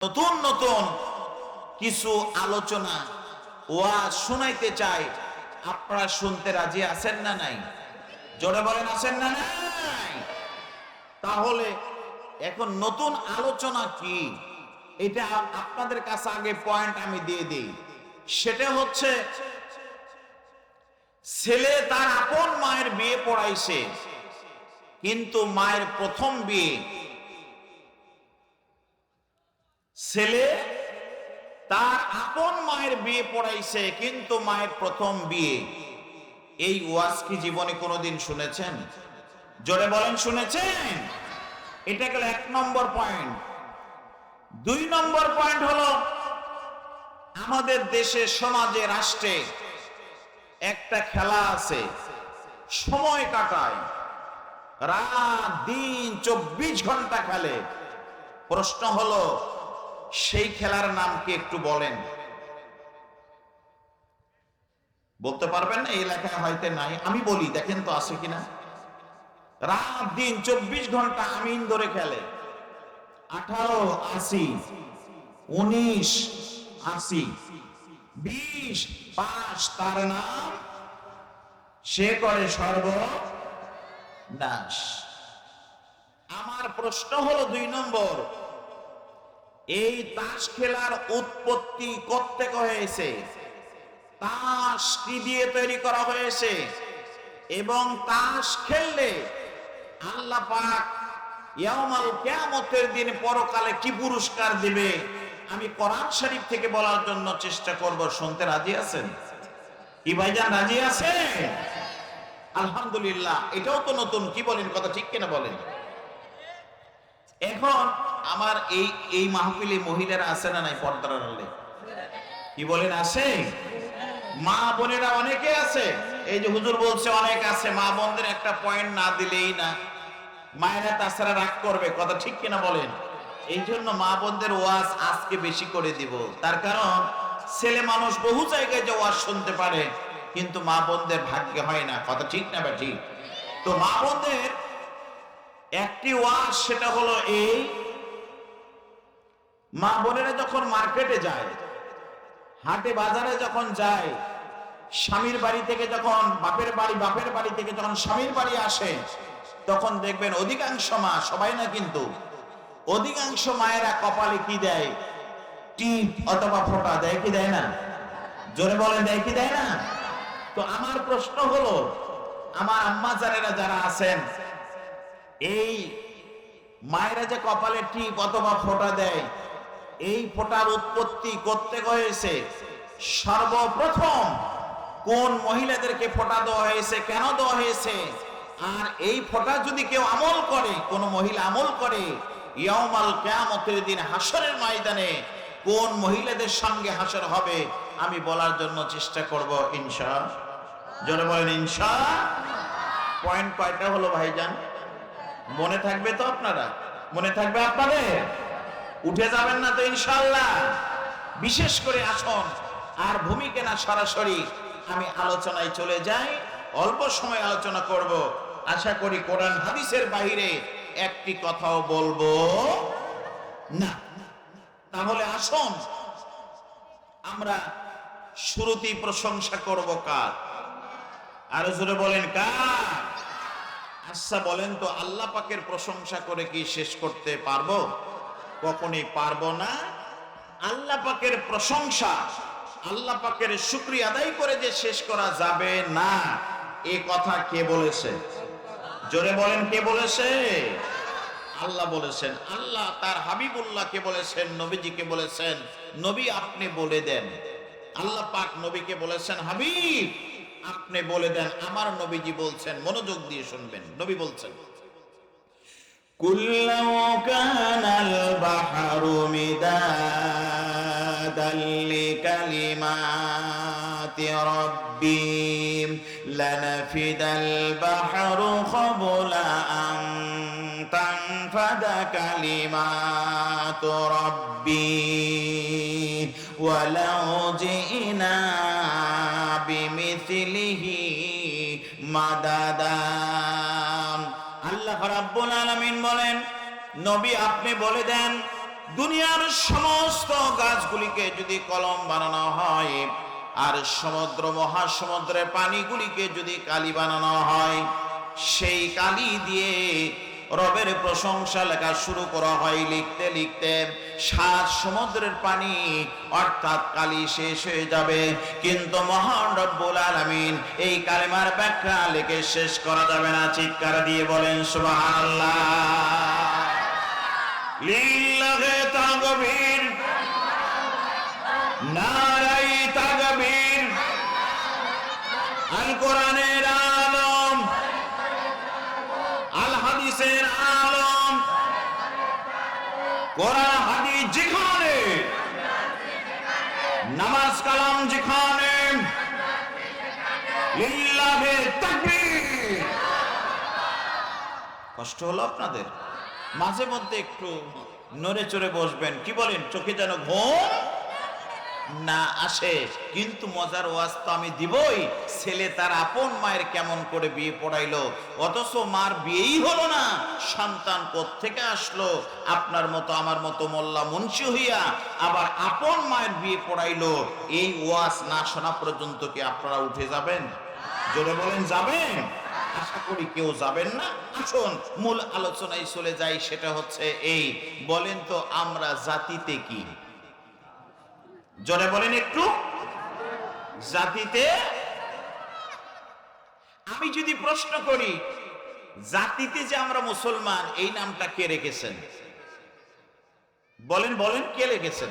নতুন নতুন কিছু আলোচনা ওয়াজ শুনাইতে চাই। আপনারা শুনতে রাজি আছেন না নাই? জোরে বলেন আছেন না নাই? তাহলে এখন নতুন আলোচনা কি, এটা আপনাদের কাছে আগে পয়েন্ট আমি দিয়ে দিই। সেটা হচ্ছে, ছেলে তার আপন মায়ের বিয়ে পড়াইছে, কিন্তু মায়ের প্রথম বিয়ে। ছেলে তার আপন মায়ের বিয়ে পড়াইছে, কিন্তু মায়ের প্রথম বিয়ে। এই ওয়াজ কি জীবনে কোনোদিন শুনেছেন? জোরে বলেন শুনেছেন? এটা গেল 1 নম্বর পয়েন্ট। 2 নম্বর পয়েন্ট হলো, আমাদের দেশে, সমাজে, রাষ্ট্রে একটা খেলা আছে, সময় কাটায়, রাত দিন 24 ঘন্টা খেলে। প্রশ্ন হলো, সেই খেলার নাম কি একটু বলেন? বলতে পারবেন না? এই এলাকায় হয়তো নাই, আমি বলি, দেখেন তো আছে কিনা। রাত দিন 24 ঘন্টা আমিন ধরে খেলে। 18, 80, 19, 80, 20 পাস, তার নাম, সে করে সর্বনাশ। আমার প্রশ্ন হলো 2 নম্বর, এই তাস খেলার উৎপত্তি কোত্থেকে হয়েছে? তাস কি দিয়ে তৈরি করা হয়েছে? এবং তাস খেললে আল্লাহ পাক ইয়াউমাল কিয়ামতের দিন পরকালে কি পুরস্কার দিবে, আমি কোরআন শরীফ থেকে বলার জন্য চেষ্টা করব। শুনতে রাজি আছেন কি ভাইজান? রাজি আছেন? আলহামদুলিল্লাহ। এটাও তো নতুন, কি বলেন? কথা ঠিক কিনা বলেন? এখন আমার এই মাহফিলে মহিলারা আছে না নাই? পর্দার আড়ালে কি বলেন, আছে? মা বোনেরা অনেকে আছে। এই যে হুজুর বলছে অনেক আছে। মা বোনদের একটা পয়েন্ট না দিলেই না, মায়েরা তাছাড়া রাগ করবে। কথা ঠিক কিনা বলেন? এই জন্য মা বোনদের ওয়াজ আজকে বেশি করে দিব। তার কারণ, ছেলে মানুষ বহু জায়গায় যে ওয়াজ শুনতে পারে, কিন্তু মা বোনদের ভাগ্যে হয় না। কথা ঠিক না বা ঠিক? তো মা বোনদের একটি ওয়াজ, সেটা হলো এই, মা বোনেরা যখন মার্কেটে যায়, হাটে বাজারে যখন যায়, স্বামীর বাড়ি থেকে যখন বাপের বাড়ি থেকে যখন স্বামীর বাড়ি আসে, তখন দেখবেন অধিকাংশ মা, সবাই না কিন্তু, অধিকাংশ মায়েরা কপালে কি দেয়? টিপ অথবা ফোঁটা দেয় কি দেয় না? জোরে বলেন, দেয় কি দেয় না? তো আমার প্রশ্ন হলো, আমার আম্মা জানেরা যারা আছেন, এই মায়েরা যে কপালে টিপ অথবা ফোঁটা দেয়, এই ফোঁটার উৎপত্তি কোত্থেকে হয়েছে? সর্বপ্রথম কোন মহিলাদেরকে ফোঁটা দেওয়া হয়েছে, কেন দেওয়া হয়েছে? আর এই ফোঁটা যদি কেউ আমল করে, কোন মহিলা আমল করে, ইয়াউমাল কিয়ামতের দিন হাসরের ময়দানে কোন মহিলাদের সঙ্গে হাসর হবে, আমি বলার জন্য চেষ্টা করব ইনশাআল্লাহ। জোরে বলেন ইনশাআল্লাহ। পয়েন্ট কয়টা হলো ভাইজান? মনে থাকবে তো? আপনারা মনে থাকবে? আপনাদের উঠে যাবেন না তো ইনশাআল্লাহ? বিশেষ করে আসুন, আর ভূমিকা না, সরাসরি আমি আলোচনায় চলে যাই। অল্প সময় আলোচনা করব, আশা করি কোরআন হাদিসের বাইরে একটি কথাও বলবো না। তাহলে আসুন, আমরা শুরুতেই প্রশংসা করব কার? আরো জোরে বলেন কার? আচ্ছা বলেন তো, আল্লাহ পাকের প্রশংসা করে কি শেষ করতে পারবো? কখনোই পারবো না। আল্লাহ পাকের প্রশংসা, আল্লাহ পাকের শুকরিয়া আদায় করে যে শেষ করা যাবে না, এ কথা কে বলেছে? জোরে বলেন, কে বলেছে? আল্লাহ বলেছেন। আল্লাহ তার হাবিবুল্লাহকে বলেছেন, নবীজিকে বলেছেন, নবী আপনি বলে দেন। আল্লাহ পাক নবীকে বলেছেন, হাবিব আপনি বলে দেন। আমার নবীজি বলছেন, মনোযোগ দিয়ে শুনবেন, নবী বলছেন, কুল্লাউ কানাল বাহরু মিদাদাল লিকালিমাতি রাব্বি লানাফিদাল বাহরু ক্বাবলা আন তানফাদা কালিমাতু রাব্বি ওয়ালাউ জিনা বিমিথলিহি মাদাদা। আল্লাহ রাব্বুল আলামিন বলেন, নবী আপনি বলে দেন, দুনিয়ার সমস্ত গাছগুলিকে যদি কলম বানানো হয়, আর সমুদ্র মহাসমুদ্রের পানিগুলিকে যদি কালি বানানো হয়, সেই কালি দিয়ে রবের প্রশংসা লেখা শুরু করা হয়। লিখতে লিখতে 7 সমুদ্রের পানি অর্থাৎ কালি শেষ হয়ে যাবে, কিন্তু মহান রব্বুল আলামিন এই কালেমার ব্যাখ্যা লিখে শেষ করা যাবে না। চিৎকার দিয়ে বলেন সুবহানাল্লাহ। লিল্লাহি তাকবীর, নারায়ে তাকবীর। আল কোরআনের আলম, আল হাদিসের আলম, কোরআন হাদিস যেখানে, নামাজ কালাম যেখানে, লিল্লাহি তাকবীর। কষ্ট হলো আপনাদের? মাঝে মধ্যে একটু নড়ে চড়ে বসবেন। কি বলেন? চোখে যেন ঘুম না আসে। কিন্তু মজার ওয়াজ তো আমি দিবই। ছেলে তার আপন মায়ের কেমন করে বিয়ে পড়াইলো, অথচ মার বিয়েই হলো না। সন্তান কোত্থেকে আসলো? আপনার মতো আমার মতো মোল্লা মুন্সি হইয়া আবার আপন মায়ের বিয়ে পড়াইলো। এই ওয়াজ না শোনা পর্যন্ত কি আপনারা উঠে যাবেন? জোরে বলেন, যাবেন? আশা করি কেউ যাবেন না। আসুন মূল আলোচনায় চলে যাই। সেটা হচ্ছে এই, বলেন তো আমরা জাতিতে কি? জোরে বলেন একটু। জাতিতে আমি যদি প্রশ্ন করি, জাতিতে যে আমরা মুসলমান, এই নামটা কে রেখেছেন? বলেন বলেন, কে রেখেছেন?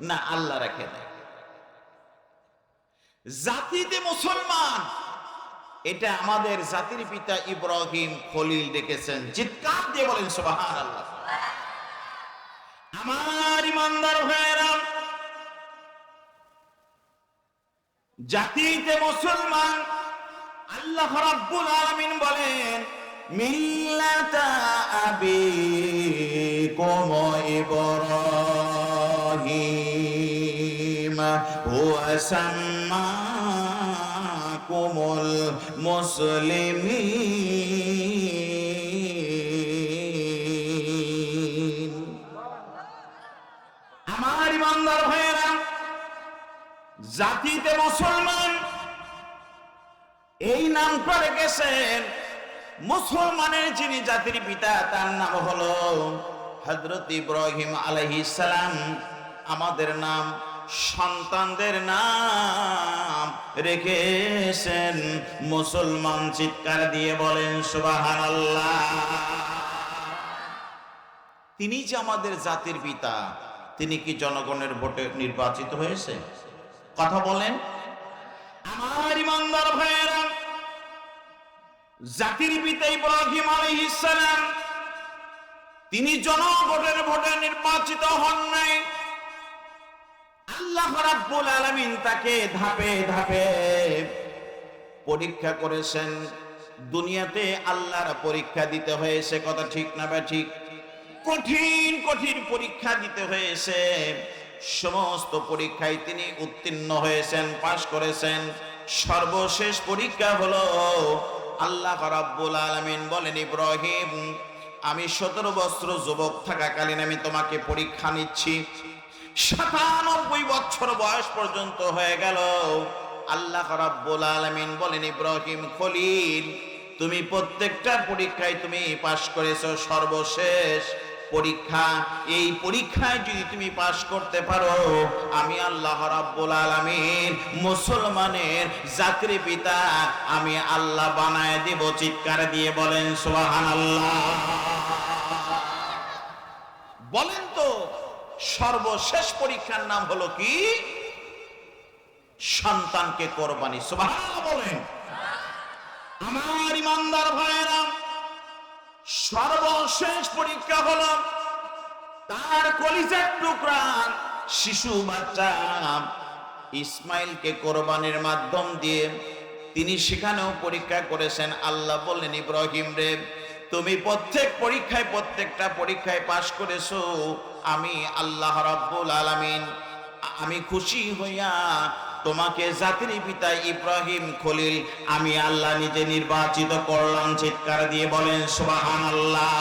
না, আল্লাহ রাখে না। জাতিতে মুসলমান এটা আমাদের জাতির পিতা ইব্রাহিম খলিল রেখেছেন। চিৎকার দিয়ে বলেন সুবহানাল্লাহ। আমার ইমানদার ভাইয়েরা, জাতিতে মুসলমান আল্লাহ রাব্বুল আলামিন বলেন, মিল্লাতা আবিকুম ইব্রাহিম হুয়া সাম্মাকুমুল মুসলিমিন। আমার ইমানদার ভাইয়েরা, জাতিতে মুসলমান এই নামটা রেখেছেন মুসলমানের যিনি জাতির পিতা, তার নাম হলো হযরত ইব্রাহিম আলাইহিস সালাম। আমাদের নাম, সন্তানদের নাম রেখেছেন মুসলমান। চিৎকার দিয়ে বলেন সুবহানাল্লাহ। তিনি যে আমাদের জাতির পিতা, তিনি কি জনগণের ভোটে নির্বাচিত হয়েছে? কথা বলেন। আমার ইমানদার ভাইয়েরা, জাতির পিতা ইব্রাহিম আলাইহিস সালাম তিনি জনগণের ভোটে নির্বাচিত হন নাই। আল্লাহ রাব্বুল আলামিন তাকে ধাপে ধাপে পরীক্ষা করেছেন। দুনিয়াতে আল্লাহর পরীক্ষা দিতে হয়েছে, কথা ঠিক না ঠিক? কঠিন কঠিন পরীক্ষা দিতে হয়েছে। সমস্ত পরীক্ষায় তিনি উত্তীর্ণ হয়েছেন, পাশ করেছেন। সর্বশেষ পরীক্ষা হলো, আল্লাহ রাব্বুল আলামিন বলেন, ইব্রাহিম আমি 17 বছর যুবক থাকাকালীন আমি তোমাকে পরীক্ষা নিচ্ছি। 97 বছর বয়স পর্যন্ত হয়ে গেল। আল্লাহ রাব্বুল আলামিন বলেন, ইব্রাহিম খলিল তুমি প্রত্যেকটা পরীক্ষায় তুমি পাশ করেছো। সর্বশেষ পরীক্ষা, এই পরীক্ষায় যদি তুমি পাশ করতে পারো, আমি আল্লাহ রাব্বুল আলামিন মুসলমানের জাতির পিতা আমি আল্লাহ বানায় দেব। চিৎকার দিয়ে বলেন সুবহানাল্লাহ। বলেন তো সর্বশেষ পরীক্ষার নাম হলো কি? সন্তানকে কোরবানি। সুবহানাল্লাহ বলেন। আমার ইমানদার ভাইয়েরা, সর্বশেষ পরীক্ষা হলো তার কলিজার টুকরা শিশু বাচ্চা ইসমাইলকে কোরবানির মাধ্যম দিয়ে তিনি সেখানেও পরীক্ষা করেছেন। আল্লাহ বললেন, ইব্রাহিম রে তুমি প্রত্যেক পরীক্ষায় প্রত্যেকটা পরীক্ষায় পাশ করেছো। আমি আল্লাহ রাব্বুল আলামিন আমি খুশি হইয়া তোমাকে জাতির পিতা ইব্রাহিম খলিল আমি আল্লাহ নিজে নির্বাচিত করলাম। চিৎকার দিয়ে বলেন সুবহানাল্লাহ।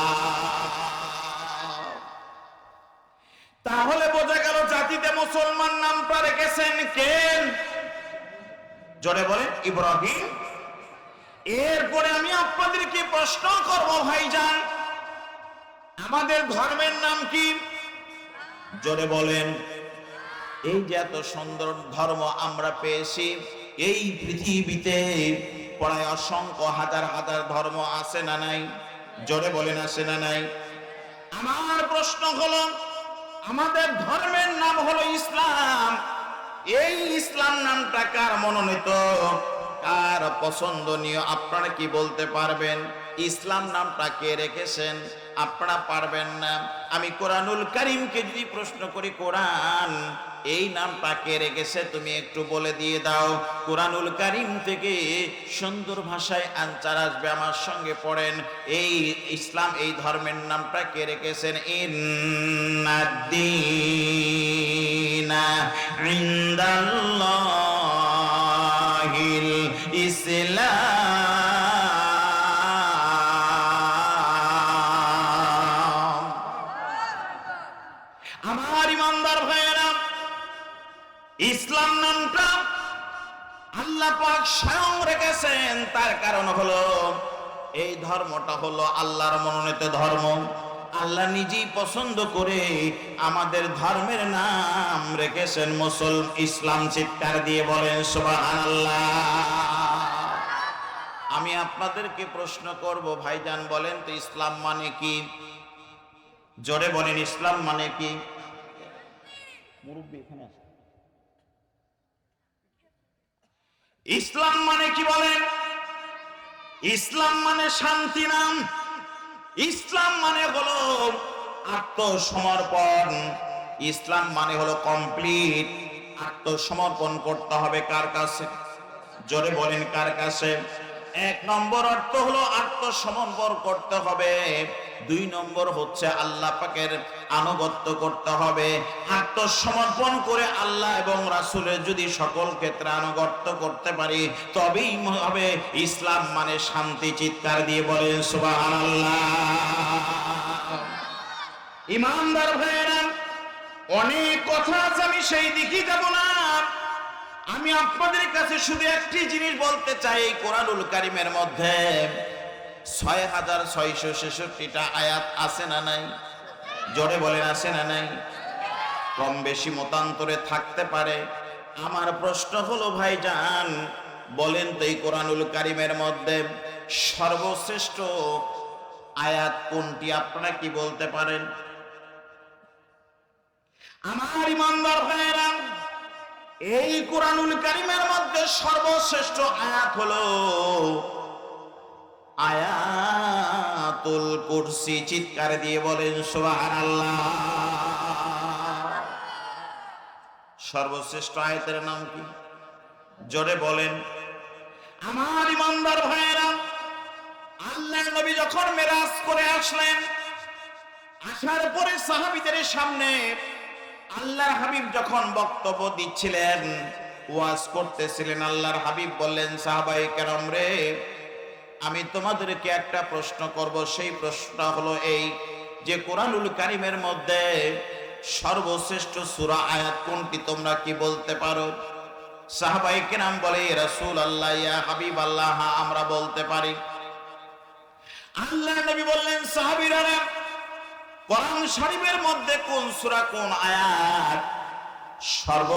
তাহলে বোঝা গেল জাতিতে মুসলমান নামটা রেখেছেন কে? জোরে বলেন ইব্রাহিম। এরপরে আমি আপনাদেরকে প্রশ্ন করব ভাইজান, আমাদের ধর্মের নাম কি? জোরে বলেন। এই যে এত সুন্দর ধর্ম আমরা পেয়েছি, এই পৃথিবীতে প্রায় অসংখ্য হাজার হাজার ধর্ম আছে না নাই? জোরে বলেন আছে না নাই? আমার প্রশ্ন হলো, আমাদের ধর্মের নাম হলো ইসলাম। এই ইসলাম নামটা কার মনোনীত, কার পছন্দনীয়? আপনারা কি বলতে পারবেন? ইসলাম নামটা কে রেখেছেন? আপনারা পারবেন না। আমি কোরআনুল কারীমকে যদি প্রশ্ন করি, কোরআন এই নামটা কে রেখেছে, তুমি একটু বলে দিয়ে দাও। কোরআনুল কারীম থেকে সুন্দর ভাষায় আনসার আসবে। আমার সঙ্গে পড়েন, এই ইসলাম এই ধর্মের নামটা কে রেখেছেন? ইন্নাদ্দীনা ইনদাল্লাহিল ইসলাম। আমার ইমানদার ভাইয়েরা, ইসলাম নামটা আল্লাহ পাক স্বয়ং রেখেছেন। তার কারণ হলো, এই ধর্মটা হলো আল্লাহর মনোনীত ধর্ম। আল্লাহ নিজেই পছন্দ করে আমাদের ধর্মের নাম রেখেছেন ইসলাম। চিৎকার দিয়ে বলেন সুবহানাল্লাহ। আমি আপনাদেরকে প্রশ্ন করব, ভাইজান বলেন তো ইসলাম মানে কি? জোরে বলেন ইসলাম মানে কি? মুরব্বি এখানে আছে। ইসলাম মানে কি বলেন? ইসলাম মানে শান্তি নাম। ইসলাম মানে হলো আত্মসমর্পণ। ইসলাম মানে হলো কমপ্লিট। আত্মসমর্পণ করতে হবে কার কাছে? জোরে বলেন কার কাছে? এক নম্বর অর্থ হলো আত্মসমর্পণ করতে হবে। দুই নম্বর হচ্ছে আল্লাহ পাকের আনুগত্য করতে হবে। আত্মসমর্পণ করে আল্লাহ এবং রাসূলের যদি সকল ক্ষেত্রে আনুগত্য করতে পারি, তবেই হবে ইসলাম মানে শান্তি। চিৎকার দিয়ে বলেন সুবহানাল্লাহ। ইমানদার ভাইয়েরা, অনেক কথা আছে, আমি সেই দিকে যাব না। আমি আপনাদের কাছে শুধু একটি জিনিস বলতে চাই, এই কোরআনুল কারীমের মধ্যে ৬৬৬৬টা আয়াত আছে না নাই? জোরে বলেন আছে না নাই? কম বেশি মতান্তরে থাকতে পারে। আমার প্রশ্ন হলো ভাইজান, বলেন তো এই কোরআনুল কারীমের মধ্যে সর্বশ্রেষ্ঠ আয়াত কোনটি? আপনারা কি বলতে পারেন? আমার ইমানদার ভাইয়েরা, এই কোরআনুল কারীমের মধ্যে সর্বশ্রেষ্ঠ আয়াত হলো আয়াতুল কুরসি। চিৎকার দিয়ে বলেন সুবহানাল্লাহ। সর্বশ্রেষ্ঠ আয়াতের নাম কি? জোরে বলেন। আমার ইমানদার ভাইয়েরা, আল্লাহর নবী যখন মেরাজ করে আসলেন, আসার পরে সাহাবীদের সামনে আল্লাহর হাবিব যখন বক্তব্য দিচ্ছিলেন, ওয়াজ করতেছিলেন, আল্লাহর হাবিব বললেন, সাহাবায়ে কেরাম রে, আমি তোমাদেরকে একটা প্রশ্ন করব। সেই প্রশ্নটা হলো এই যে কোরআনুল কারীমের মধ্যে সর্বশ্রেষ্ঠ সূরা আয়াত কোনটি? তোমরা কি বলতে পারো? সাহাবায়ে কেরাম বলে, ইয়া রাসূলুল্লাহ, ইয়া হাবিবাল্লাহ, হ্যাঁ আমরা বলতে পারি। আল্লাহর নবী বললেন, সাহাবীরা, কোরআন শরীফের মধ্যে কোন সূরা কোন আয়াত সর্ব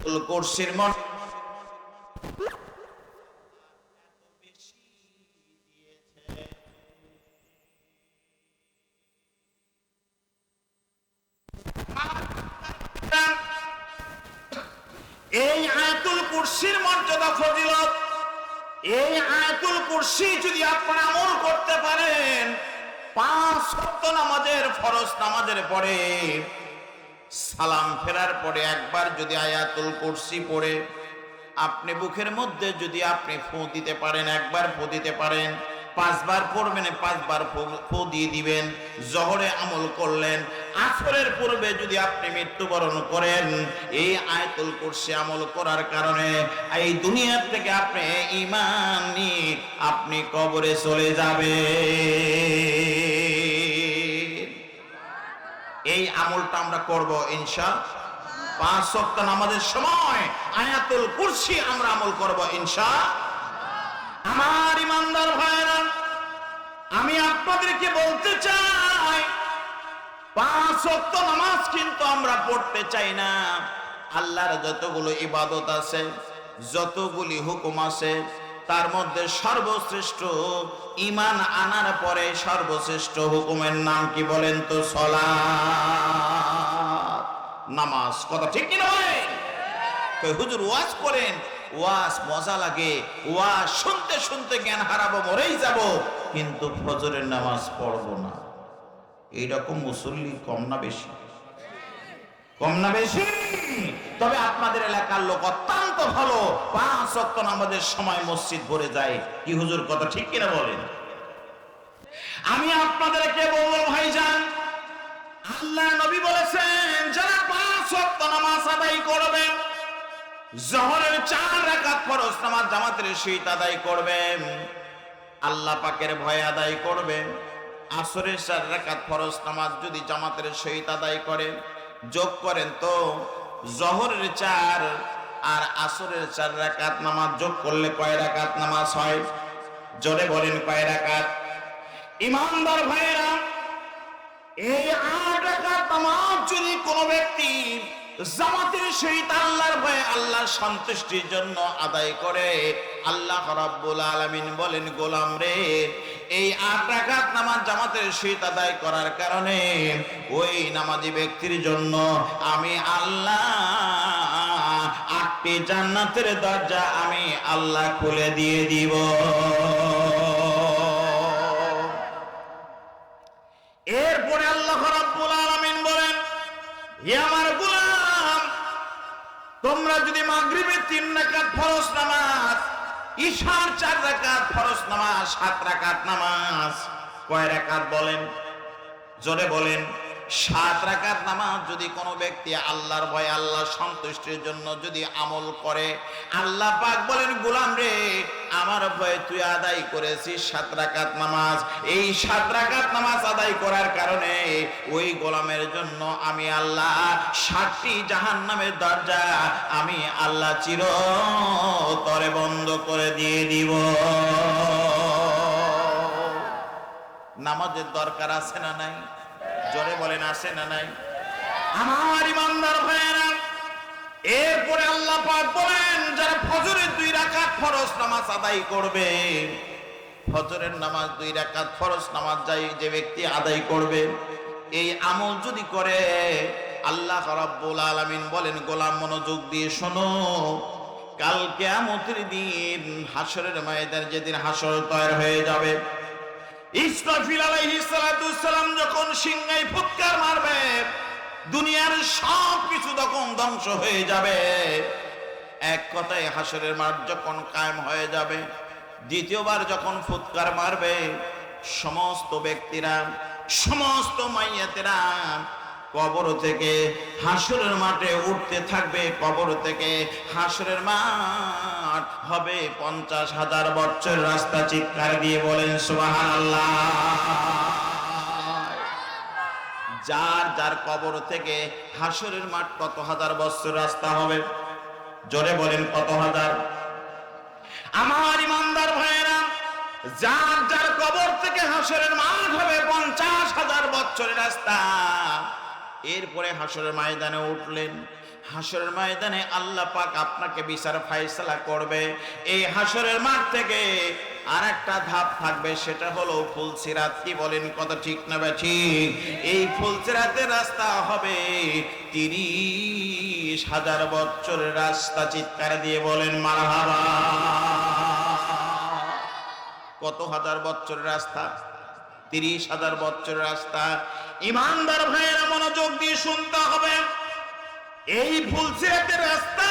কুরসির মন এই আয়াতুল কুরসির মর্যাদা ফজিলত, এই আয়াতুল কুরসি যদি আপনারা আমল করতে পারেন, 5 ওয়াক্ত নামাজের ফরজ নামাজের পরে সালাম ফেরার পরে একবার যদি আয়াতুল কুরসি পড়ে আপনি বুকের মধ্যে যদি আপনি ফু দিতে পারেন, একবার ফু দিতে পারেন, 5 বার পড়বেন, 5 বার ফু দিয়ে দিবেন। জোহরে আমল করলেন, আসরের পূর্বে যদি আপনি মৃত্যুবরণ করেন, এই আয়াতুল কুরসি আমল করার কারণে এই দুনিয়া থেকে আপনি ঈমান নিয়ে আপনি কবরে চলে যাবেন। এই আমলটা আমরা করব ইনশাআল্লাহ। 5 ওয়াক্ত নামাজের সময় আয়াতুল কুরসি আমরা আমল করব ইনশাআল্লাহ। আমার ইমানদার ভাইরা, আমি আপনাদেরকে বলতে চাই, 5 ওয়াক্ত নামাজ কিন্তু আমরা পড়তে চাই না। আল্লাহর যতগুলো ইবাদত আছে, যতগুলি হুকুম আছে, তার মধ্যে সর্বশ্রেষ্ঠ ঈমান আনার পরে সর্বশ্রেষ্ঠ হুকুমের নাম কি বলেন তো? সালাত, নামাজ। কথা ঠিক কি নয়? কই হুজুর ওয়াজ করেন, ওয়াজ মজা লাগে, ওয়াজ শুনতে শুনতে জ্ঞান হারাবো, মরেই যাব, কিন্তু ফজরের নামাজ পড়বো না। এইরকম মুসল্লি কম না বেশি? কম না বেশি? তবে আপনাদের এলাকার লোক অত্যন্ত ভালো, 5 ওয়াক্ত নামাজের সময় মসজিদ ভরে যায়। কি হুজুর কথা ঠিক কিনা বলেন? আমি আপনাদেরকে বলবো ভাইজান, আল্লাহ নবী বলেছেন যারা 5 ওয়াক্ত নামাজ আদায় করবে, জোহরের 4 রাকাত ফরজ নামাজ জামাতের সহিত আদায় করবে, আল্লাহ পাকের ভয়ে আদায় করবে, আসরের 4 রাকাত ফরজ নামাজ যদি জামাতের সহিত আদায় করে, যোগ করেন তো জোহরের 4 আর আসরের 4 রাকাত নামাজ যোগ করলে কয় রাকাত নামাজ হয়? জোরে বলেন কয় রাকাত? ইমানদার ভাইরা, এই 8 রাকাত নামাজ যদি কোনো ব্যক্তি জামাতের সহিত আল্লাহর ভয়ে আল্লাহর সন্তুষ্টির জন্য আদায় করে, আল্লাহ রাব্বুল আলামিন বলেন, গোলাম রে, এই 8 রাকাত নামাজ জামাতের সহিত আদায় করার কারণে ওই নামাজি ব্যক্তির জন্য আমি আল্লাহ 8টি জান্নাতের দরজা আমি আল্লাহ খুলে দিয়ে দিব। এরপরে আল্লাহ রাব্বুল আলামিন বলেন, হে আমার গোলাম, তোমরা যদি মাগরিবে 3 রাকাত ফরজ নামাজ, ইশার 4 রাকাত ফরজ নামাজ, 7 রাকাত নামাজ, কয় রাকাত বলেন? জোরে বলেন। 7 রাকাত নামাজ যদি কোনো ব্যক্তি আল্লাহর ভয়ে আল্লাহর সন্তুষ্টির জন্য যদি আমল করে, আল্লাহ পাক বলেন, গোলাম রে, আমার ভয়ে তুই আদায় করেছিস 7 রাকাত নামাজ, এই 7 রাকাত নামাজ আদায় করার কারণে ওই গোলামের জন্য আমি আল্লাহ 7টি জাহান্নামের দরজা আমি আল্লাহ চিরতরে বন্ধ করে দিয়ে দিব। নামাজের দরকার আছে না নাই? জোরে বলেন, আছে না নাই? আমার ইমানদার ভাইয়েরা, এরপরে আল্লাহ পাক বলেন, যারা ফজরের 2 রাকাত ফরজ নামাজ আদায় করবে, ফজরের নামাজ 2 রাকাত ফরজ নামাজ যে ব্যক্তি আদায় করবে, এই আমল যদি করে, আল্লাহ রাব্বুল আলামিন বলেন, গোলাম মনোযোগ দিয়ে শোনো, কাল কিয়ামতের দিন হাসরের ময়দানে যেদিন হাসর তৈরি হয়ে যাবে, ইসরাফিল আলাইহিস সালাতুস সালাম যখন সিংহায় ফুৎকার মারবে, দুনিয়ার সব কিছু তখন ধ্বংস হয়ে যাবে। এক কথায় হাসরের মাঠ যখন কায়েম হয়ে যাবে, দ্বিতীয়বার যখন ফুৎকার মারবে, সমস্ত ব্যক্তিরা, সমস্ত মাইয়াতেরা কবর থেকে হাসরের মাঠে উঠতে থাকবে। কবর থেকে হাসরের মাঠ হবে 50,000 বছর রাস্তা। চিৎকার দিয়ে বলেন সুবহানাল্লাহ। যার যার কবর থেকে হাসরের মাঠ কত হাজার বছর রাস্তা হবে? জোরে বলেন কত হাজার? আমার ইমানদার ভাইয়েরা, যার যার কবর থেকে হাসরের মাঠ হবে 50,000 বছরের রাস্তা। এরপরে হাসরের ময়দানে উঠলেন। হাসরের ময়দানে আল্লাহ পাক আপনাকে বিচার ফায়সালা করবে। এই হাসরের মাঠ থেকে আর একটা ধাপ থাকবে, সেটা হলো ফুলসিরাত। কি বলেন, কথা ঠিক না ঠিক? এই ফুলসিরাতের রাস্তা হবে 30,000 বছরের রাস্তা। চিৎকার দিয়ে বলেন মারহাবা। কত হাজার বছরের রাস্তা? 30,000 বছরের রাস্তা। ইমানদার ভাইয়েরা মনোযোগ দিয়ে শুনতে হবে। এই ফুলসিরাতের রাস্তা,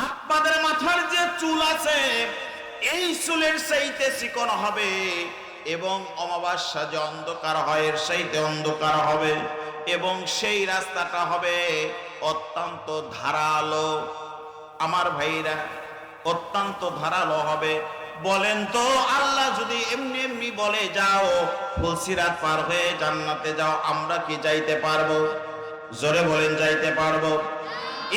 আপনাদের মাথার যে চুল আছে এই চুলের চাইতে চিকন হবে, এবং অমাবস্যা যে অন্ধকার হয় এর চাইতে অন্ধকার হবে, এবং সেই রাস্তাটা হবে অত্যন্ত ধারালো। আমার ভাইরা, অত্যন্ত ধারালো হবে। বলেন তো, আল্লাহ যদি এমনি এমনি বলে যাও ফুলসিরাত পার হয়ে জান্নাতে যাও, আমরা কি যাইতে পারবো? জোরে বলেন, যাইতে পারবো?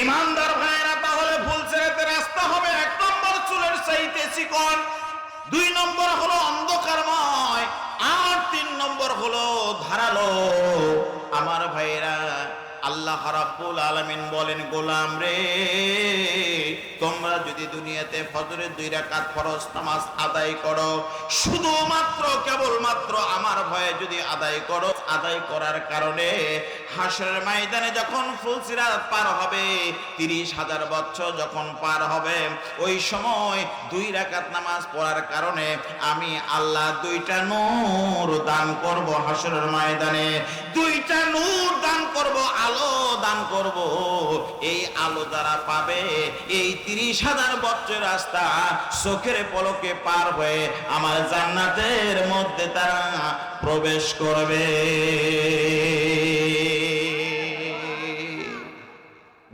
ইমানদার ভাইরা, তাহলে ফুলসিরাতের রাস্তা হবে 1 নম্বর চুলের চাইতে চিকন, 2 নম্বর হলো অন্ধকারময়, আর 3 নম্বর হলো ধারালো। আমার ভাইরা, আল্লাহ রাব্বুল আলামিন বলেন, গোলাম রে, তোমরা যদি দুনিয়াতে ফজরের 2 রাকাত ফরজ নামাজ আদায় করো, শুধুমাত্র কেবলমাত্র আমার ভয়ে যদি আদায় করো, আদায় করার কারণে হাসরের ময়দানে যখন ফুলসিরাত পার হবে, 30,000 বছর যখন পার হবে, ওই সময় 2 রাকাত নামাজ পড়ার কারণে আমি আল্লাহ 2টা নূর দান করব। হাসরের ময়দানে 2টা নূর দান করব, আলো দান করব। এই আলো যারা পাবে, এই 30,000 বছর রাস্তা চোখের পলকে পার হয়ে আমার জান্নাতের মধ্যে তারা প্রবেশ করবে।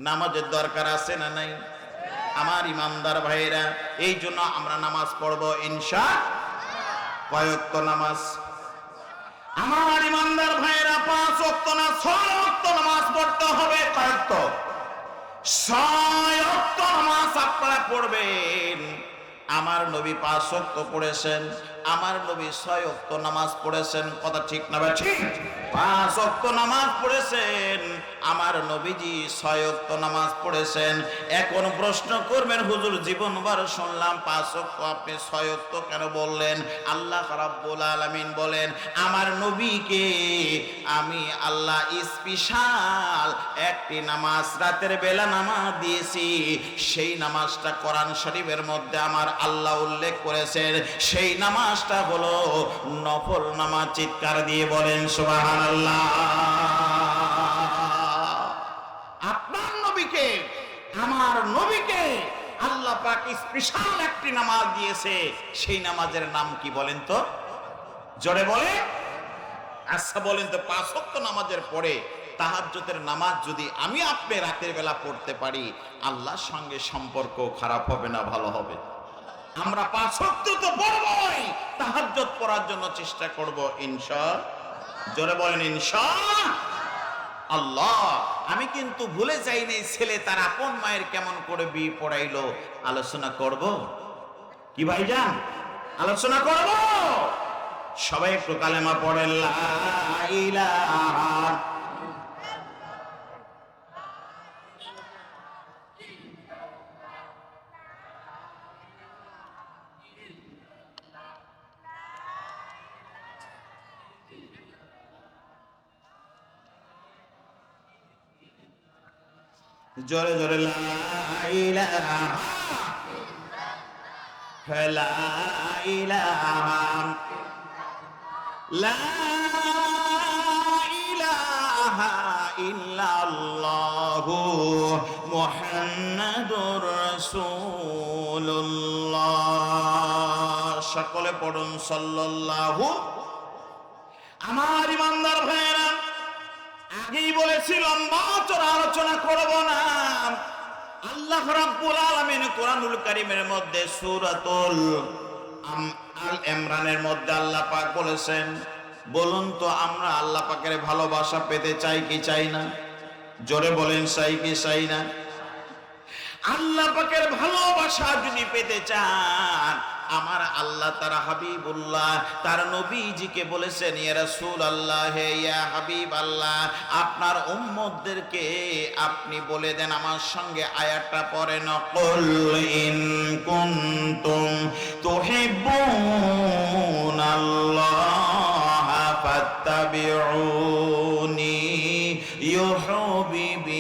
নামাজের দরকার আছে না নাই? আমার ইমানদার ভাইরা, এই জন্য আমরা নামাজ পড়বো ইনশাআল্লাহ। কয় ওয়াক্ত নামাজ? আমার ইমানদার ভাইরা, 5 ওয়াক্ত না 6 ওয়াক্ত নামাজ পড়তে হবে। কয় ওয়াক্ত? 6 ওয়াক্ত নামাজ আপনারা পড়বেন। আমার নবী 5 ওয়াক্ত পড়েছেন, আমার নবী 6 ওয়াক্ত নামাজ পড়েছেন। কথা ঠিক না ঠিক? 5 ওয়াক্ত নামাজ পড়েছেন, আমার নবীজি 6 ওয়াক্ত নামাজ পড়েছেন। এখন প্রশ্ন করবেন, হুজুর জীবনভর শুনলাম 5 ওয়াক্ত, আপনি 6 ওয়াক্ত কেন বললেন? আল্লাহ রাব্বুল আলামিন বলেন, আমার নবীকে আমি আল্লাহ স্পেশাল একটি নামাজ রাতের বেলা নামাজ দিয়েছি। সেই নামাজটা কোরআন শরীফের মধ্যে আমার আল্লাহ উল্লেখ করেছেন। সেই নামাজটা হলো নফল নামাজ। চিৎকার দিয়ে বলেন সুবহানাল্লাহ। আপনার নবীকে, আমার নবীকে আল্লাহ পাক স্পেশাল একটি নামাজ দিয়েছে। সেই নামাজের নাম কি বলেন তো? জোরে বলে। আচ্ছা বলেন তো, 5 ওয়াক্ত নামাজের পরে তাহাজ্জুদের নামাজ যদি আমি আপনি রাতের বেলা পড়তে পারি, আল্লাহর সঙ্গে সম্পর্ক খারাপ হবে না ভালো হবে? আমরা 5 ওয়াক্ত তো পড়বই, তাহাজ্জুদ পড়ার জন্য চেষ্টা করব ইনশাআল্লাহ। জোরে বলেন ইনশাআল্লাহ। আমি কিন্তু ভুলে যাইনি, ছেলে তার আপন মায়ের কেমন করে বিয়ে পড়াইলো, আলোচনা করব কি ভাইজান? আলোচনা করব। সবাই একটু কালেমা পড়েন, লা ইলাহা জোরে জোরে, লা ইলাহা লা ইলাহা লা ইলাহা ইল্লাল্লাহু মুহাম্মাদুর রাসূলুল্লাহ। সকলে পড়ুন সাল্লাল্লাহু। আমার ইমানদার ভাইরা, আগেই বলেছি লম্বা চড়া আলোচনা করব না। আল্লাহ রাব্বুল আলামিন কোরআনুল কারীমের মধ্যে সূরাতুল আল ইমরানের মধ্যে আল্লাহ পাক বলেছেন, বলুন তো আমরা আল্লাহ পাকের ভালোবাসা পেতে চাই কি চাই না? জোরে বলেন, চাই কি চাই না? আল্লাহ পাকের ভালোবাসা যদি পেতে চান, আমার আল্লাহ তার হাবিবুল্লাহ তার নবীজিকে বলেছেন, ইয়া রাসূলুল্লাহ, হে ইয়া হাবিবাল্লাহ, আপনার উম্মতদেরকে আপনি বলে দেন, আমার সঙ্গে আয়াতটা পড়েন, কুল ইন কুনতুম তুহিব্বুনাল্লাহ ফাত্তাবিউনি ইউহিব্বুকুমুল্লাহ।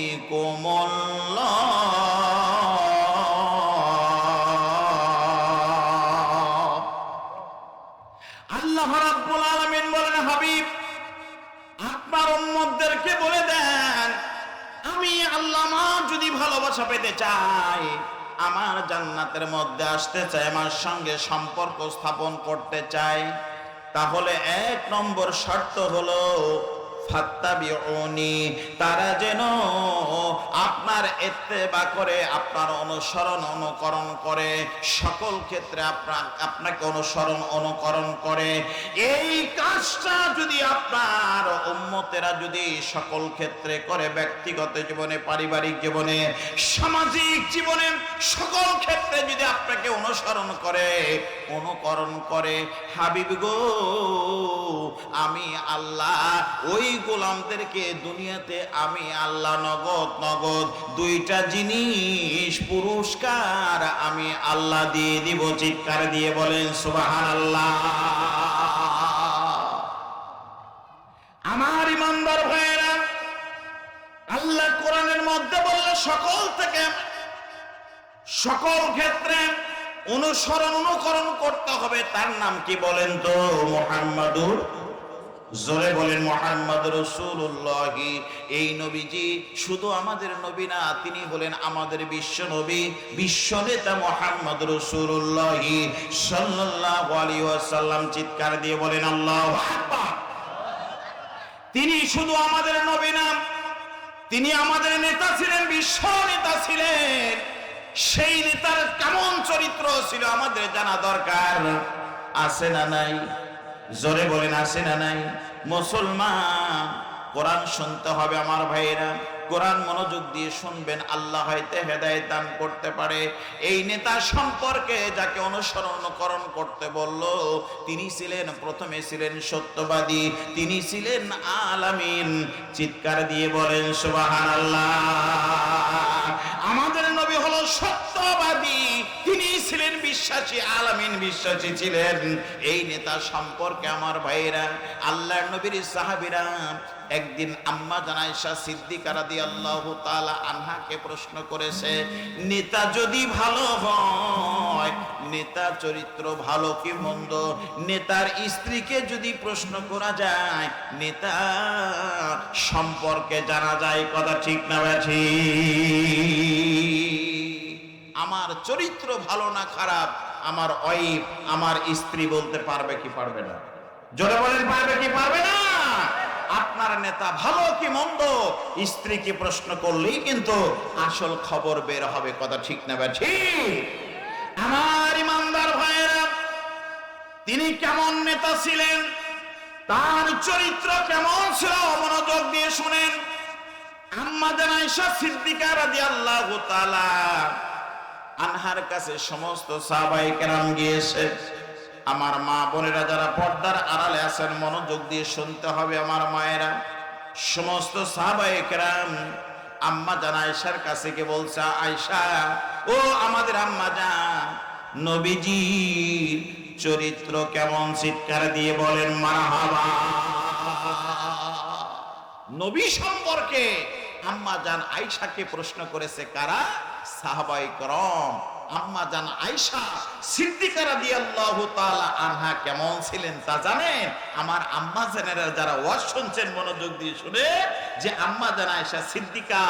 আল্লাহ রাব্বুল আলামিন বলেন, হাবিব আপনার উম্মতদেরকে বলে দেন, আমি আল্লাহ আমার যদি ভালোবাসা পেতে চাই, আমার জান্নাতের মধ্যে আসতে চাই, আমার সঙ্গে সম্পর্ক স্থাপন করতে চাই, তাহলে 1 নম্বর শর্ত হলো ফাত্তাবিউনি, তারা যেন আপনার ইত্তেবা করে, আপনার অনুসরণ অনুকরণ করে, সকল ক্ষেত্রে আপনাকে অনুসরণ অনুকরণ করে। এই কাজটা যদি আপনার উম্মতেরা যদি সকল ক্ষেত্রে করে, ব্যক্তিগত জীবনে, পারিবারিক জীবনে, সামাজিক জীবনে, সকল ক্ষেত্রে যদি আপনাকে অনুসরণ করে, অনুকরণ করে, হাবিব গো, আমি আল্লাহ ওই গোলামদেরকে দুনিয়াতে আমি আল্লাহ নগদ নগদ 2টা জিনিস পুরস্কার আমি আল্লাহ দিয়ে দিব। চিৎকার দিয়ে বলেন সুবহানাল্লাহ। আমার ইমানদার ভাইয়েরা, আল্লাহ কোরআনের মধ্যে বললে সকল থেকে সকল ক্ষেত্রে অনুসরণ অনুকরণ করতে হবে। তার নাম কি বলেন তো? মুহাম্মাদুর, জোরে বলেন মুহাম্মদ রাসূলুল্লাহ। এই নবীজি শুধু আমাদের নবী না, তিনি হলেন আমাদের বিশ্ব নবী, বিশ্ব নেতা মুহাম্মদ রাসূলুল্লাহ সাল্লাল্লাহু আলাইহি ওয়াসাল্লাম। চিৎকার দিয়ে বলেন আল্লাহু আকবার। তিনি শুধু আমাদের নবী না, তিনি আমাদের নেতা ছিলেন, বিশ্ব নেতা ছিলেন। সেই নেতার কেমন চরিত্র ছিল আমাদের জানা দরকার, আছে না নাই? জোরে বলেন আছে না নাই? মুসলমান, কোরআন শুনতে হবে আমার ভাইয়েরা, কোরআন মনোযোগ দিয়ে শুনবেন, আল্লাহ হয়তো হেদায়েত দান করতে পারে। এই নেতা সম্পর্কে যাকে অনুসরণ অনুকরণ করতে বলল, তিনি ছিলেন, প্রথমে ছিলেন সত্যবাদী, তিনি ছিলেন আলামিন। চিৎকার দিয়ে বলেন সুবহানাল্লাহ। আমাদের নবী হলো সত্যবাদী, তিনি ছিলেন বিশ্বাসী, আলামিন বিশ্বাসী ছিলেন। এই নেতা সম্পর্কে আমার ভাইয়েরা, আল্লাহর নবীর সাহাবীরা একদিন আম্মা জান আয়েশা সিদ্দিকা রাদিয়াল্লাহু তাআলা আনহাকে প্রশ্ন করেছে, নেতা যদি ভালো হয়, নেতা চরিত্র ভালো কি মন্দ, নেতার স্ত্রীকে যদি প্রশ্ন করা যায়, নেতা সম্পর্কে জানা যায়, কথা ঠিক না বেঠি? আমার চরিত্র ভালো না খারাপ, আমার ওয়াইফ, আমার স্ত্রী বলতে পারবে কি পারবে না? জোরে বলেন, পারবে কি পারবে না? আপনার নেতা ভালো কি মন্দ, স্ত্রীকে প্রশ্ন করলেই কিন্তু আসল খবর বের হবে, কথা ঠিক না বেঠি? আমার ইমানদার ভাইয়েরা, তিনি কেমন নেতা ছিলেন, তার চরিত্র কেমন ছিল, মনোযোগ দিয়ে শুনেন। আম্মা জান আয়েশা সিদ্দিকা রাদিয়াল্লাহু তাআলা আনহার কাছে সমস্ত সাহাবায়ে কেরাম গিয়েছে। আমার মা বোনেরা যারা পর্দার আড়ালে আছেন, মনোযোগ দিয়ে শুনতে হবে আমার মায়েরা। সমস্ত সাহাবায়ে কেরাম আম্মা জান আয়েশার কাছে গিয়ে বলছে, আয়েশা, ও আমাদের আম্মা জান, নবীজির চরিত্র কেমন? চিৎকার দিয়ে বলেন মারহাবা। নবী সম্পর্কে আম্মা জান আয়েশাকে প্রশ্ন করেছে কারা? সাহাবায়ে কেরাম। আম্মা জান আয়েশা সিদ্দিকা রাদিয়াল্লাহু তাআলা আনহা কেমন ছিলেন তা জানেন? আমার আম্মা জানেরা যারা ওয়াজ শুনছেন, মনোযোগ দিয়ে শুনে, যে আম্মা জান আয়েশা সিদ্দিকা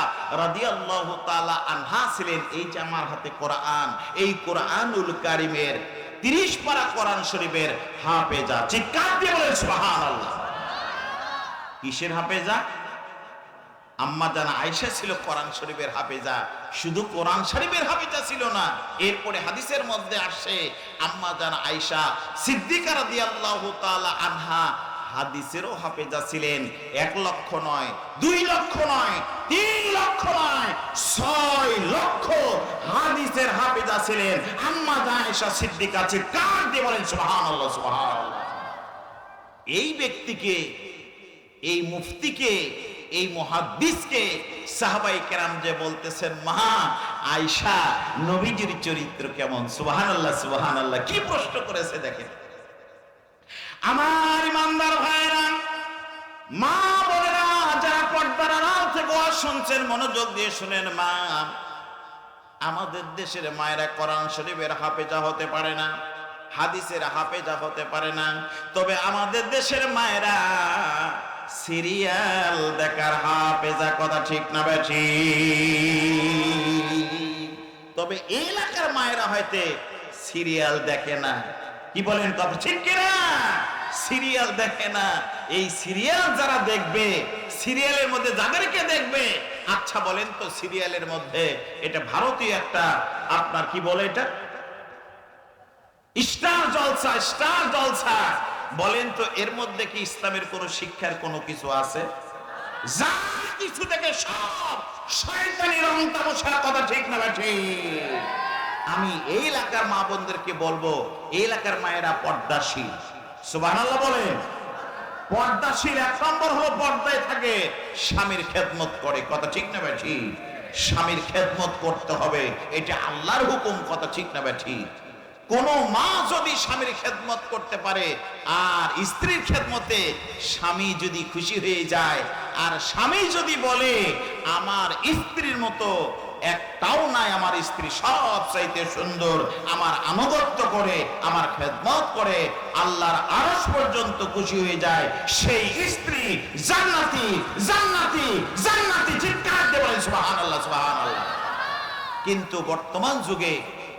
রাদিয়াল্লাহু তাআলা আনহা ছিলেন, এই যে আমার হাতে কোরআন, এই কোরআনুল কারীমের 30 পারা কোরআন শরীফের হাফেজা। চিৎকার দিয়ে বলেন সুবহানাল্লাহ। কিসের হাফেজা? আম্মা জান আয়েশা ছিল কোরআন শরীফের হাফেজা। শুধু কোরআন শরীফের হাফেজা ছিল না, এরপরে হাদিসের মধ্যে আসে আম্মা জান আয়েশা সিদ্দিকা রাদিয়াল্লাহু তাআলা আনহা হাদিসেরও হাফেজা ছিলেন। 1 লক্ষ নয়, 2 লক্ষ নয়, 3 লক্ষ নয়, 6 লক্ষ হাদিসের হাফেজা ছিলেন আম্মা আয়েশা সিদ্দিকা। চিৎকার দিয়ে বলেন সুবহানাল্লাহ, সুবহানাল্লাহ। এই ব্যক্তিকে, এই মুফতিকে, এই মুহাদ্দিসকে সাহাবায়ে কেরাম যে বলতেছেন, মা আয়েশা নবীজির চরিত্র কেমন? সুবহানাল্লাহ, সুবহানাল্লাহ। কি প্রশ্ন করেছে দেখেন। আমার ইমানদার ভাইরা, মা বোনেরা, যারা পর্দার আড়াল থেকে ওয়াজ শুনছেন, মনোযোগ দিয়ে শুনেন। মা, আমাদের দেশের মায়েরা কোরআন শরীফের হাফেজা হতে পারে না, হাদিসের হাফেজা হতে পারে না, তবে আমাদের দেশের মায়েরা সিরিয়াল দেখার হাফেজা। কথা ঠিক না বেঠি? তবে এই এলাকার মায়েরা হয়তো সিরিয়াল দেখে না। কি বলেন, কথা ঠিক কিনা? সিরিয়াল দেখে না। এই সিরিয়াল যারা দেখবে, সিরিয়ালের মধ্যে যাদেরকে দেখবে, আচ্ছা বলেন তো, সিরিয়ালের মধ্যে এটা ভারতীয় একটা, আপনার কি বলে এটা, স্টার জলসা, স্টার জলসা, বলেন তো এর মধ্যে কি ইসলামের কোন শিক্ষার কোনো কিছু আছে? যা কিছু থেকে সব শয়তানি রং তামাশা। কথা ঠিক না ঠিক? আমি এই এলাকার মা বোনদেরকে বলবো, এই এলাকার মায়েরা পর্দাশীল। সুবহানাল্লাহ বলেন। পর্দাশীল 1 নম্বর হলো পর্দায় থাকে, স্বামীর খেদমত করে। কথা ঠিক না ঠিক? স্বামীর খেদমত করতে হবে, এটা আল্লাহর হুকুম। কথা ঠিক না ঠিক? কোন মা যদি স্বামীর খেদমত করতে পারে, আর স্ত্রীর খেদমতে স্বামী যদি খুশি হয়ে যায়, আর স্বামী যদি বলে আমার স্ত্রীর মতো একটাও নাই, আমার স্ত্রী সব চাইতে সুন্দর, আমার আনুগত্য করে, আমার খেদমত করে, আল্লাহর আরশ পর্যন্ত খুশি হয়ে যায়, সেই স্ত্রী জান্নাতি, জান্নাতি, জান্নাতি। চিৎকার দিয়ে বলেন সুবহানাল্লাহ, সুবহানাল্লাহ। কিন্তু বর্তমান যুগে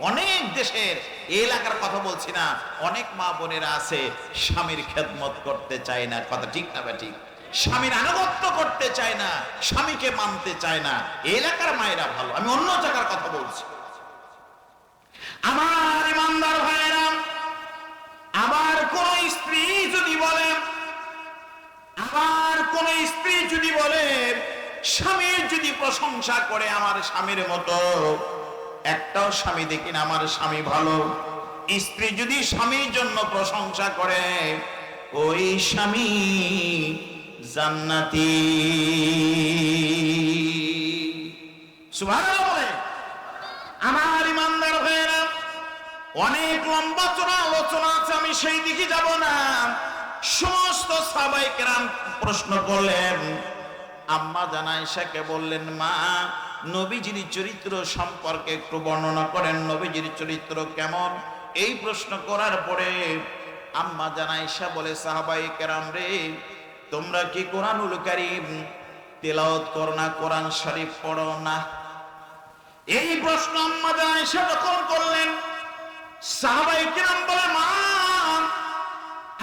অনেক দেশের, এই এলাকার কথা বলছি না, অনেক মা বোনেরা আছে স্বামীর খেদমত করতে চায় না। কথা ঠিক না ঠিক? স্বামীর আনুগত্য করতে চায় না, স্বামীকে মানতে চায় না। এই এলাকার মায়েরা ভালো, আমি অন্য জায়গার কথা বলছি। আমার ইমানদার ভাইরা, আমার কোন স্ত্রী যদি বলে, আমার কোন স্ত্রী যদি বলে, স্বামীর যদি প্রশংসা করে, আমার স্বামীর মতো একটাও স্বামী দেখি না, আমার স্বামী ভালো। স্ত্রী যদি স্বামীর জন্য প্রশংসা করে, ওই স্বামী জান্নাতি। সুবহানাল্লাহ বলে। আমার ইমানদার ভাইরা, অনেক লম্বা চড়া আলোচনা আছে, আমি সেই দিকে যাব না। সমস্ত সাহাবায়ে কেরাম প্রশ্ন করলেন, আম্মা জান আয়েশাকে বললেন, মা নবীজির চরিত্র সম্পর্কে একটু বর্ণনা করেন, নবীজির চরিত্র কেমন? এই প্রশ্ন করার পরে আম্মা জান আয়েশা বলে, সাহাবায়ে কেরাম রে, তোমরা কি কোরআনুল কারীম তেলাওয়াত করো না, কোরআন শরীফ পড়ো না? এই প্রশ্ন আম্মা জান আয়েশা যখন করলেন, সাহাবায়ে কেরাম বলে, মা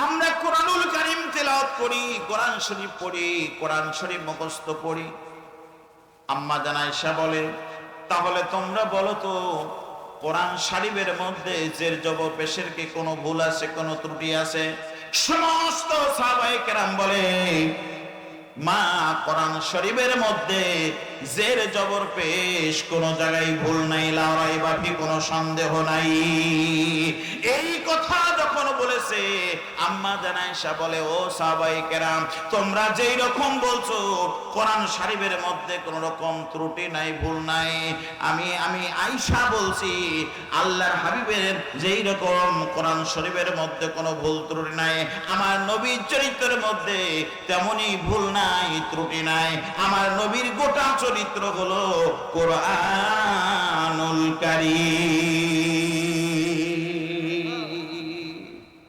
আমরা কোরআনুল কারীম তেলাওয়াত করি, কোরআন শরীফ পড়ি, কোরআন শরীফ মুখস্থ করি। আম্মা জান আয়েশা বলে, তাহলে তোমরা বলো তো, কোরআন শরীফের মধ্যে জের জবর পেশের কি কোনো ভুল আছে, কোনো ত্রুটি আছে? সমস্ত সাহাবায়ে কেরাম বলে, মা কোরআন শরীফের মধ্যে জের জবর পেশ কোন জায়গায় ভুল নাই, লারাই বাকি কোনো সন্দেহ নাই। এই কথা যখন বলেছে, আম্মা জান আয়েশা বলে, ও সাহাবায়ে কেরাম, তোমরা যেই রকম বলছো কোরআন শরীফের মধ্যে কোন রকম ত্রুটি নাই, ভুল নাই, আমি আয়েশা বলছি, আল্লাহর হাবিবের যেই রকম কোরআন শরীফের মধ্যে কোনো ভুল ত্রুটি নাই, আমার নবীর চরিত্রের মধ্যে তেমনি ভুল নাই, ত্রুটি নাই। আমার নবীর গোটা চরিত্র হলো কোরআনুল কারীম।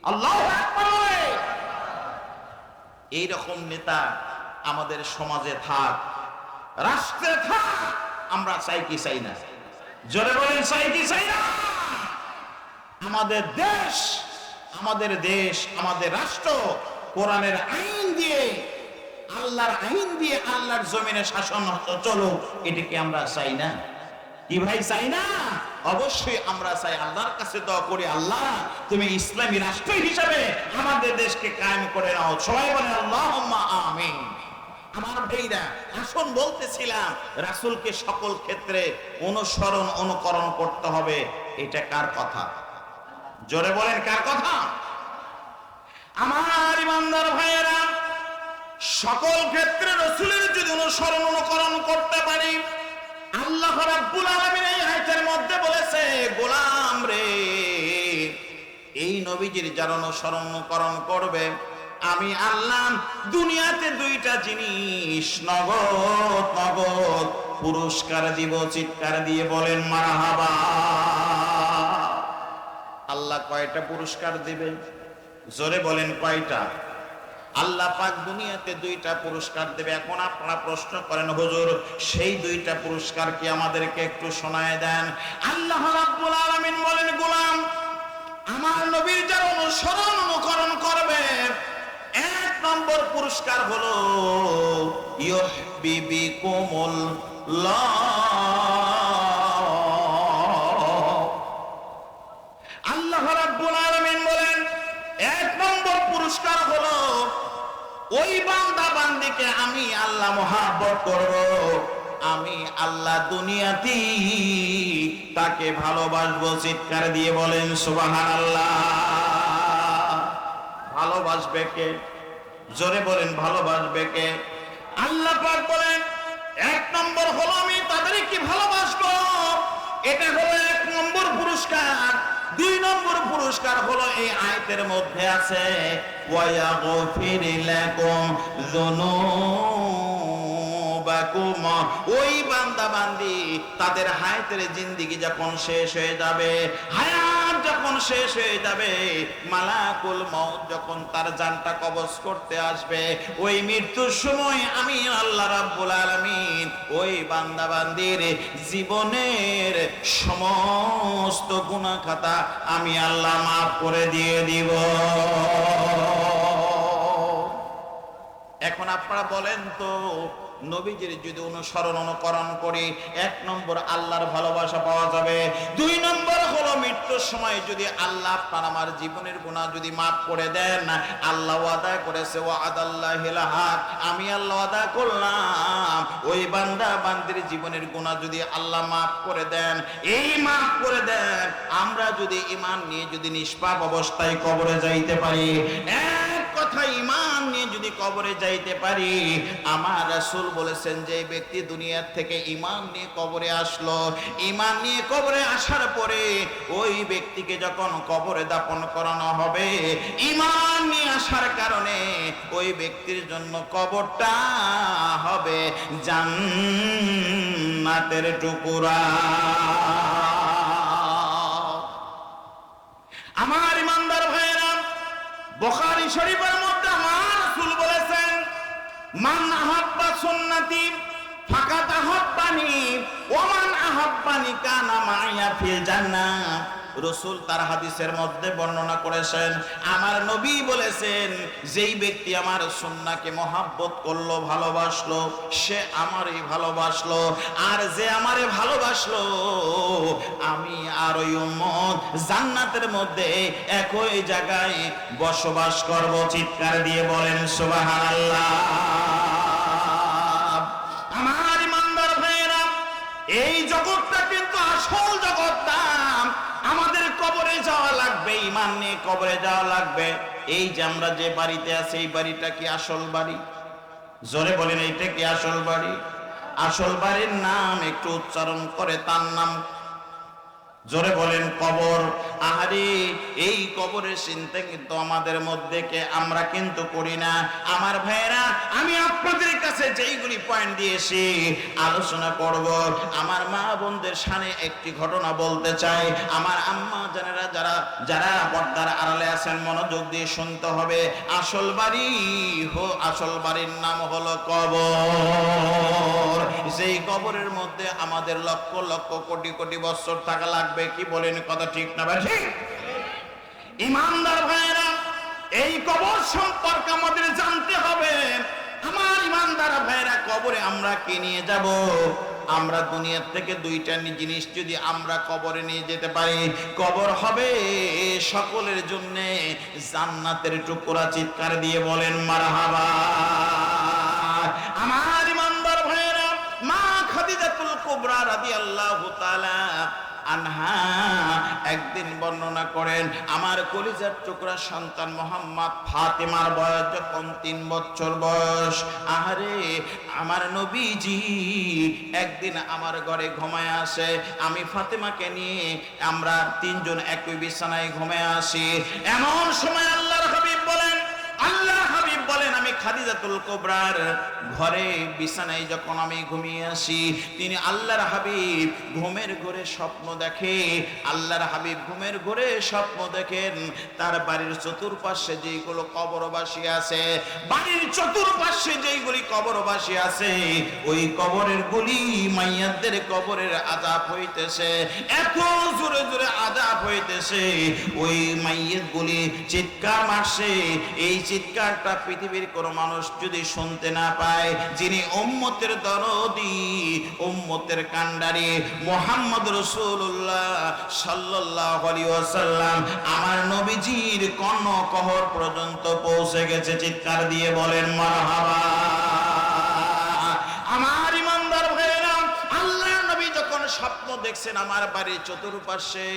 আল্লাহু আকবার। এইরকম নেতা আমাদের সমাজে থাক, রাষ্ট্রে থাক, আমরা চাই কি চাই না? জোরে বলেন, চাই কি চাই না? আমাদের দেশ, আমাদের রাষ্ট্র কোরআনের আইন দিয়ে, আল্লাহর আইন দিয়ে আল্লাহর জমিনে শাসন চলো, এটাকে আমরা চাই না? কি ভাই চাই না? অবশ্যই আমরা চাই, আল্লাহর কাছে দোয়া করি, আল্লাহ তুমি ইসলামী রাষ্ট্র হিসাবে আমাদের দেশকে কায়েম করে নাও। সবাই বলে আল্লাহুম্মা আমিন। আমার ভাইরা, আসুন বলতেছিলাম রাসূলকে সকল ক্ষেত্রে অনুসরণ অনুকরণ করতে হবে। এটা কার কথা? জোরে বলেন, কার কথা? আমার ইমানদার ভাইয়েরা, সকল ক্ষেত্রে রাসূলের যদি অনুসরণ অনুকরণ করতে পারি, আল্লাহ রাব্বুল আলামিন এই আয়াতের মধ্যে বলেছে, গোলাম রে, এই নবীজির যারা অনুসরণ অনুকরণ করবে, আমি আল্লাহ দুনিয়াতে দুইটা জিনিস নগদ নগদ পুরস্কার দিব। চিৎকার দিয়ে বলেন মারহাবা। আল্লাহ কয়টা পুরস্কার দিবে? জোরে বলেন, কয়টা? আল্লাহ পাক দুনিয়াতে দুইটা পুরস্কার দেবে। এখন আপনারা প্রশ্ন করেন, হুজুর সেই দুইটা পুরস্কার কি আমাদেরকে একটু শোনায় দেন? আল্লাহ রাব্বুল আলামিন বলেন, গোলাম, আমার নবীর যারা অনুসরণ অনুকরণ করবে, এক নম্বর পুরস্কার হলো ইউহিব্বিকুমুল্লাহ। আল্লাহ রাব্বুল আলামিন বলেন, এক নম্বর পুরস্কার হলো ওই বান্দা বান্দিকে আমি আল্লাহ মহব্বত করব। আমি আল্লাহ দুনিয়াতেই তাকে ভালোবাসবো। চিৎকার দিয়ে বলেন সুবহানাল্লাহ। ভালোবাসবে কে? জোরে বলেন, ভালোবাসবে কে? আল্লাহ পাক বলেন, এক নম্বর হলো আমি তাদেরকে ভালোবাসবো। এটা হলো এক নম্বর পুরস্কার। দুই নম্বর পুরস্কার হলো এই আয়াতের মধ্যে আছে, ওয়ায়াগফির লাকুম যুনুবাকুম। ওই বান্দা বান্দি তাদের হায়াতের জিন্দেগি যখন শেষ হয়ে যাবে, হায়াত যখন শেষ হয়ে যাবে, মালাকুল মউত যখন তার জানটা কবজ করতে আসবে, ওই মৃত্যুর সময় আমি আল্লাহ রাব্বুল আলামিন ওই বান্দা বান্দির জীবনের সমস্ত গুনাহ খাতা আমি আল্লাহ মাফ করে দিয়ে দিব। এখন আপনারা বলেন তো, নবীজির যদি অনুসরণ অনুকরণ করি, এক নম্বর আল্লাহর ভালোবাসা পাওয়া যাবে। দুই নম্বর হলো মৃত্যুর সময় যদি আল্লাহ আপনার আমার জীবনের গুনাহ যদি মাফ করে দেন, আল্লাহ ওয়াদা করেছে, ওয়াদাল্লাহিল হক, আমি আল্লাহ ওয়াদা করলাম ওই বান্দা বান্দির জীবনের গুনাহ যদি আল্লাহ মাফ করে দেন, এই মাফ করে দেন, আমরা যদি ঈমান নিয়ে যদি নিষ্পাপ অবস্থায় কবরে যাইতে পারি, এক কথা ঈমান নিয়ে যদি কবরে যাইতে পারি, আমার রাসূল বলেছেন যে ব্যক্তি দুনিয়ার থেকে ঈমান নিয়ে কবরে আসলো, ঈমান নিয়ে কবরে আসার পরে ওই ব্যক্তিকে যখন কবরে দাফন করানো হবে, ঈমান নিয়ে আসার কারণে ওই ব্যক্তির জন্য কবরটা হবে জান্নাতের টুকরা। আমার ইমানদার ভাইরা, বুখারী শরীফের মধ্যে আমার রাসূল বলেছেন, মান আহাব্বা সুন্নতি ফাকাদ আহাব্বানি ওয়া মান আহাব্বানি কানা মাইয়া ফিল জান্নাহ। রাসূল তার হাদিসের মধ্যে বর্ণনা করেছেন, আমার নবী বলেছেন, যেই ব্যক্তি আমার সুন্নাহকে মহব্বত করলো, ভালোবাসলো, সে আমারই ভালোবাসলো, আর যে আমারে ভালোবাসলো, আমি আর ওই উম্মত জান্নাতের মধ্যে একই জায়গায় বসবাস করব। চিৎকার দিয়ে বলেন সুবহানাল্লাহ। আমার ইমানদার ভাইয়েরা, এই জগৎটা কিন্তু আসল জগৎ না। আমাদের কবরে যাওয়া লাগবে, ঈমান নিয়ে কবরে যাওয়া লাগবে। এই যে আমরা যে বাড়িতে আছি, এই বাড়িটা কি আসল বাড়ি? জোরে বলেন, এইটা কি আসল বাড়ি? আসল বাড়ির নাম একটু উচ্চারণ করে, তার নাম জোরে বলেন কবর। আহারে, এই কবরের চিন্তা কিন্তু আমাদের মধ্যে কে আমরা কিন্তু করি না। আমার ভাইয়েরা, আমি আপনাদের কাছে যেইগুলি পয়েন্ট দিয়েছি আলোচনা করব, আমার মা বোনদের সামনে একটি ঘটনা বলতে চাই। আমার আম্মা জানেরা, যারা যারা পর্দার আড়ালে আছেন, মনোযোগ দিয়ে শুনতে হবে। আসল বাড়ির নাম হলো কবর। যেই কবরের মধ্যে আমাদের লক্ষ লক্ষ কোটি কোটি বছর থাকা লাগবে। কি বলেন, কথা ঠিক না ভাই? ঠিক। ইমানদার ভাইরা, এই কবর সম্পর্কে আমাদের জানতে হবে। আমার ইমানদার ভাইরা, কবরে আমরা কি নিয়ে যাব? আমরা দুনিয়ার থেকে দুইটা জিনিস যদি আমরা কবরে নিয়ে যেতে পারি, কবর হবে সকলের জন্য জান্নাতের টুকরা। চিৎকার দিয়ে বলেন মারহাবা। আমার ইমানদার ভাইয়েরা, মা খাদিজাতুল কুবরা রাদিয়াল্লাহু তাআলা আনহা একদিন বর্ণনা করেন, আমার কলিজার টুকরা সন্তান মোহাম্মদ ফাতেমার বয়স যখন 3 বছর বয়স, আহারে আমার নবীজি একদিন আমার ঘরে ঘুমায় আসে। আমি ফাতেমাকে নিয়ে আমরা তিনজন একই বিছানায় ঘুমায় আসি। এমন সময় আল্লাহর হাবিব বলেন, আমি খাদিজাতুল কুবরার ঘরে বিছানায় যখন আমি ঘুমিয়ে আসি, তিনি আল্লাহর হাবিব ঘুমের ঘরে স্বপ্ন দেখে। আল্লাহর হাবিব ঘুমের ঘরে স্বপ্ন দেখেন তার বাড়ির চতুর্পাশে যেগুলো কবরবাসী আছে, বাড়ির চতুর্পাশে যেগুলি কবরবাসী আছে, ওই কবরের গুলি মাইয়াদের কবরের আযাব হইতেছে, এত জোরে জোরে আযাব হইতেছে। ওই মাইয়াত গুলি চিৎকার মারছে। এই চিৎকারটা পৃথিবীর কোন মানুষ যদি শুনতে না পায়, যিনি উম্মতের দরদি, উম্মতের কান্ডারি মুহাম্মদ রাসূলুল্লাহ সাল্লাল্লাহু আলাইহি ওয়াসাল্লাম, আমার নবীজির কর্ণকহর পর্যন্ত পৌঁছে গেছে। চিৎকার দিয়ে বলেন মারহাবা। আমার ইমানদার ভাইয়েরা, আল্লাহর নবী যখন স্বপ্ন দেখছেন আমার বাড়ির চতুর্পাশে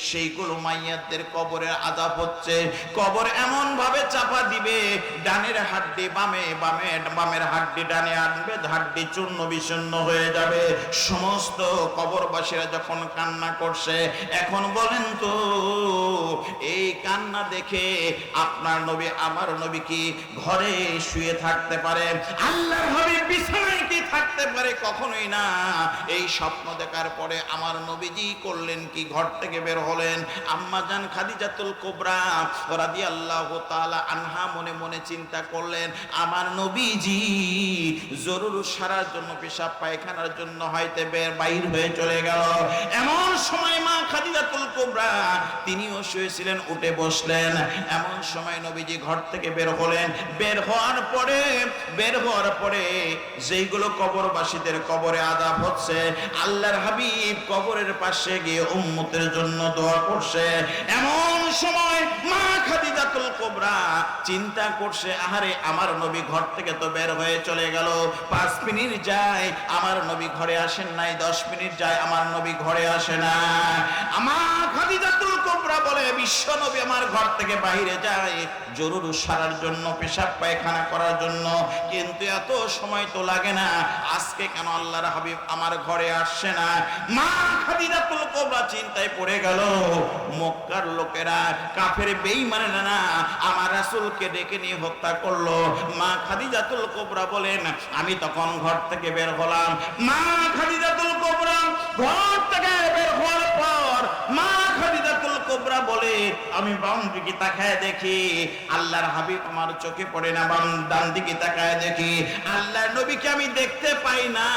সেইগুলো মাইয়াদের কবরের আযাব হচ্ছে, কবর এমন ভাবে চাপা দিবে, ডানের হাড্ডি বামে, বামের হাড্ডি ডানে আনবে, হাড্ডি চূর্ণ বিচূর্ণ হয়ে যাবে। সমস্ত কবরবাসীরা যখন কান্না করছে, এখন বলেন তো এই কান্না দেখে আপনার নবী আমার নবী কি ঘরে শুয়ে থাকতে পারে? আল্লাহর হাবিব বিছানায় কি থাকতে পারে? কখনোই না। এই স্বপ্ন দেখার পরে আমার নবীজি করলেন কি, ঘর থেকে বের হলেন। আম্মা জান খাদিজাতুল কুবরা রাদিয়াল্লাহু তাআলা আনহা মনে মনে চিন্তা করলেন, আমার নবীজি জরুর সারার জন্য, পেশাব পায়খানার জন্য হয়তো বাইর হয়ে চলে গেল। এমন সময় মা খাদিজাতুল কুবরা তিনিও শুয়েছিলেন, উঠে বসলেন। এমন সময় নবীজি ঘর থেকে বের হলেন। বের হওয়ার পরে যেইগুলো কবরবাসীদের কবরে আযাব হচ্ছে, আল্লাহর হাবিব কবরের পাশে গিয়ে উম্মতের জন্য দোয়া করছে। এমন সময় মা খাদিজাতুল কুবরা চিন্তা করছে, আহারে আমার নবী ঘর থেকে তো বের হয়ে চলে গেল, 5 মিনিট যায় আমার নবী ঘরে আসেন নাই, 10 মিনিট যায় আমার নবী ঘরে আসে না। আমার খাদিজাতুল কুবরা বলে, বিশ্ব নবী আমার ঘর থেকে বাইরে যায় জরুর সারার জন্য, পেশাব পায়খানা করার জন্য, কিন্তু এত সময় তো লাগে না, আজকে কেন আল্লাহর হাবিব আমার ঘরে আসছে না? মা খাদিজাতুল কুবরা চিন্তায় পড়ে গেল, মক্কার লোকেরা কাফের বেঈমানেরা না আমার রাসূলকে ডেকে নিয়ে হত্যা করলো। মা খাদিজাতুল কুবরা বলেন, আমি তখন ঘর থেকে বের হলাম। মা খাদিজাতুল কুবরা ঘর থেকে বের হওয়ার পর মা খাদিজাতুল কুবরা বলে, আমি বাম দিকে তাকায় দেখি আল্লাহর হাবিব আমার চোখে পড়ে না, বাম ডান দিকে তাকায় দেখি আল্লাহর নবীকে আমি দেখতে পাই না।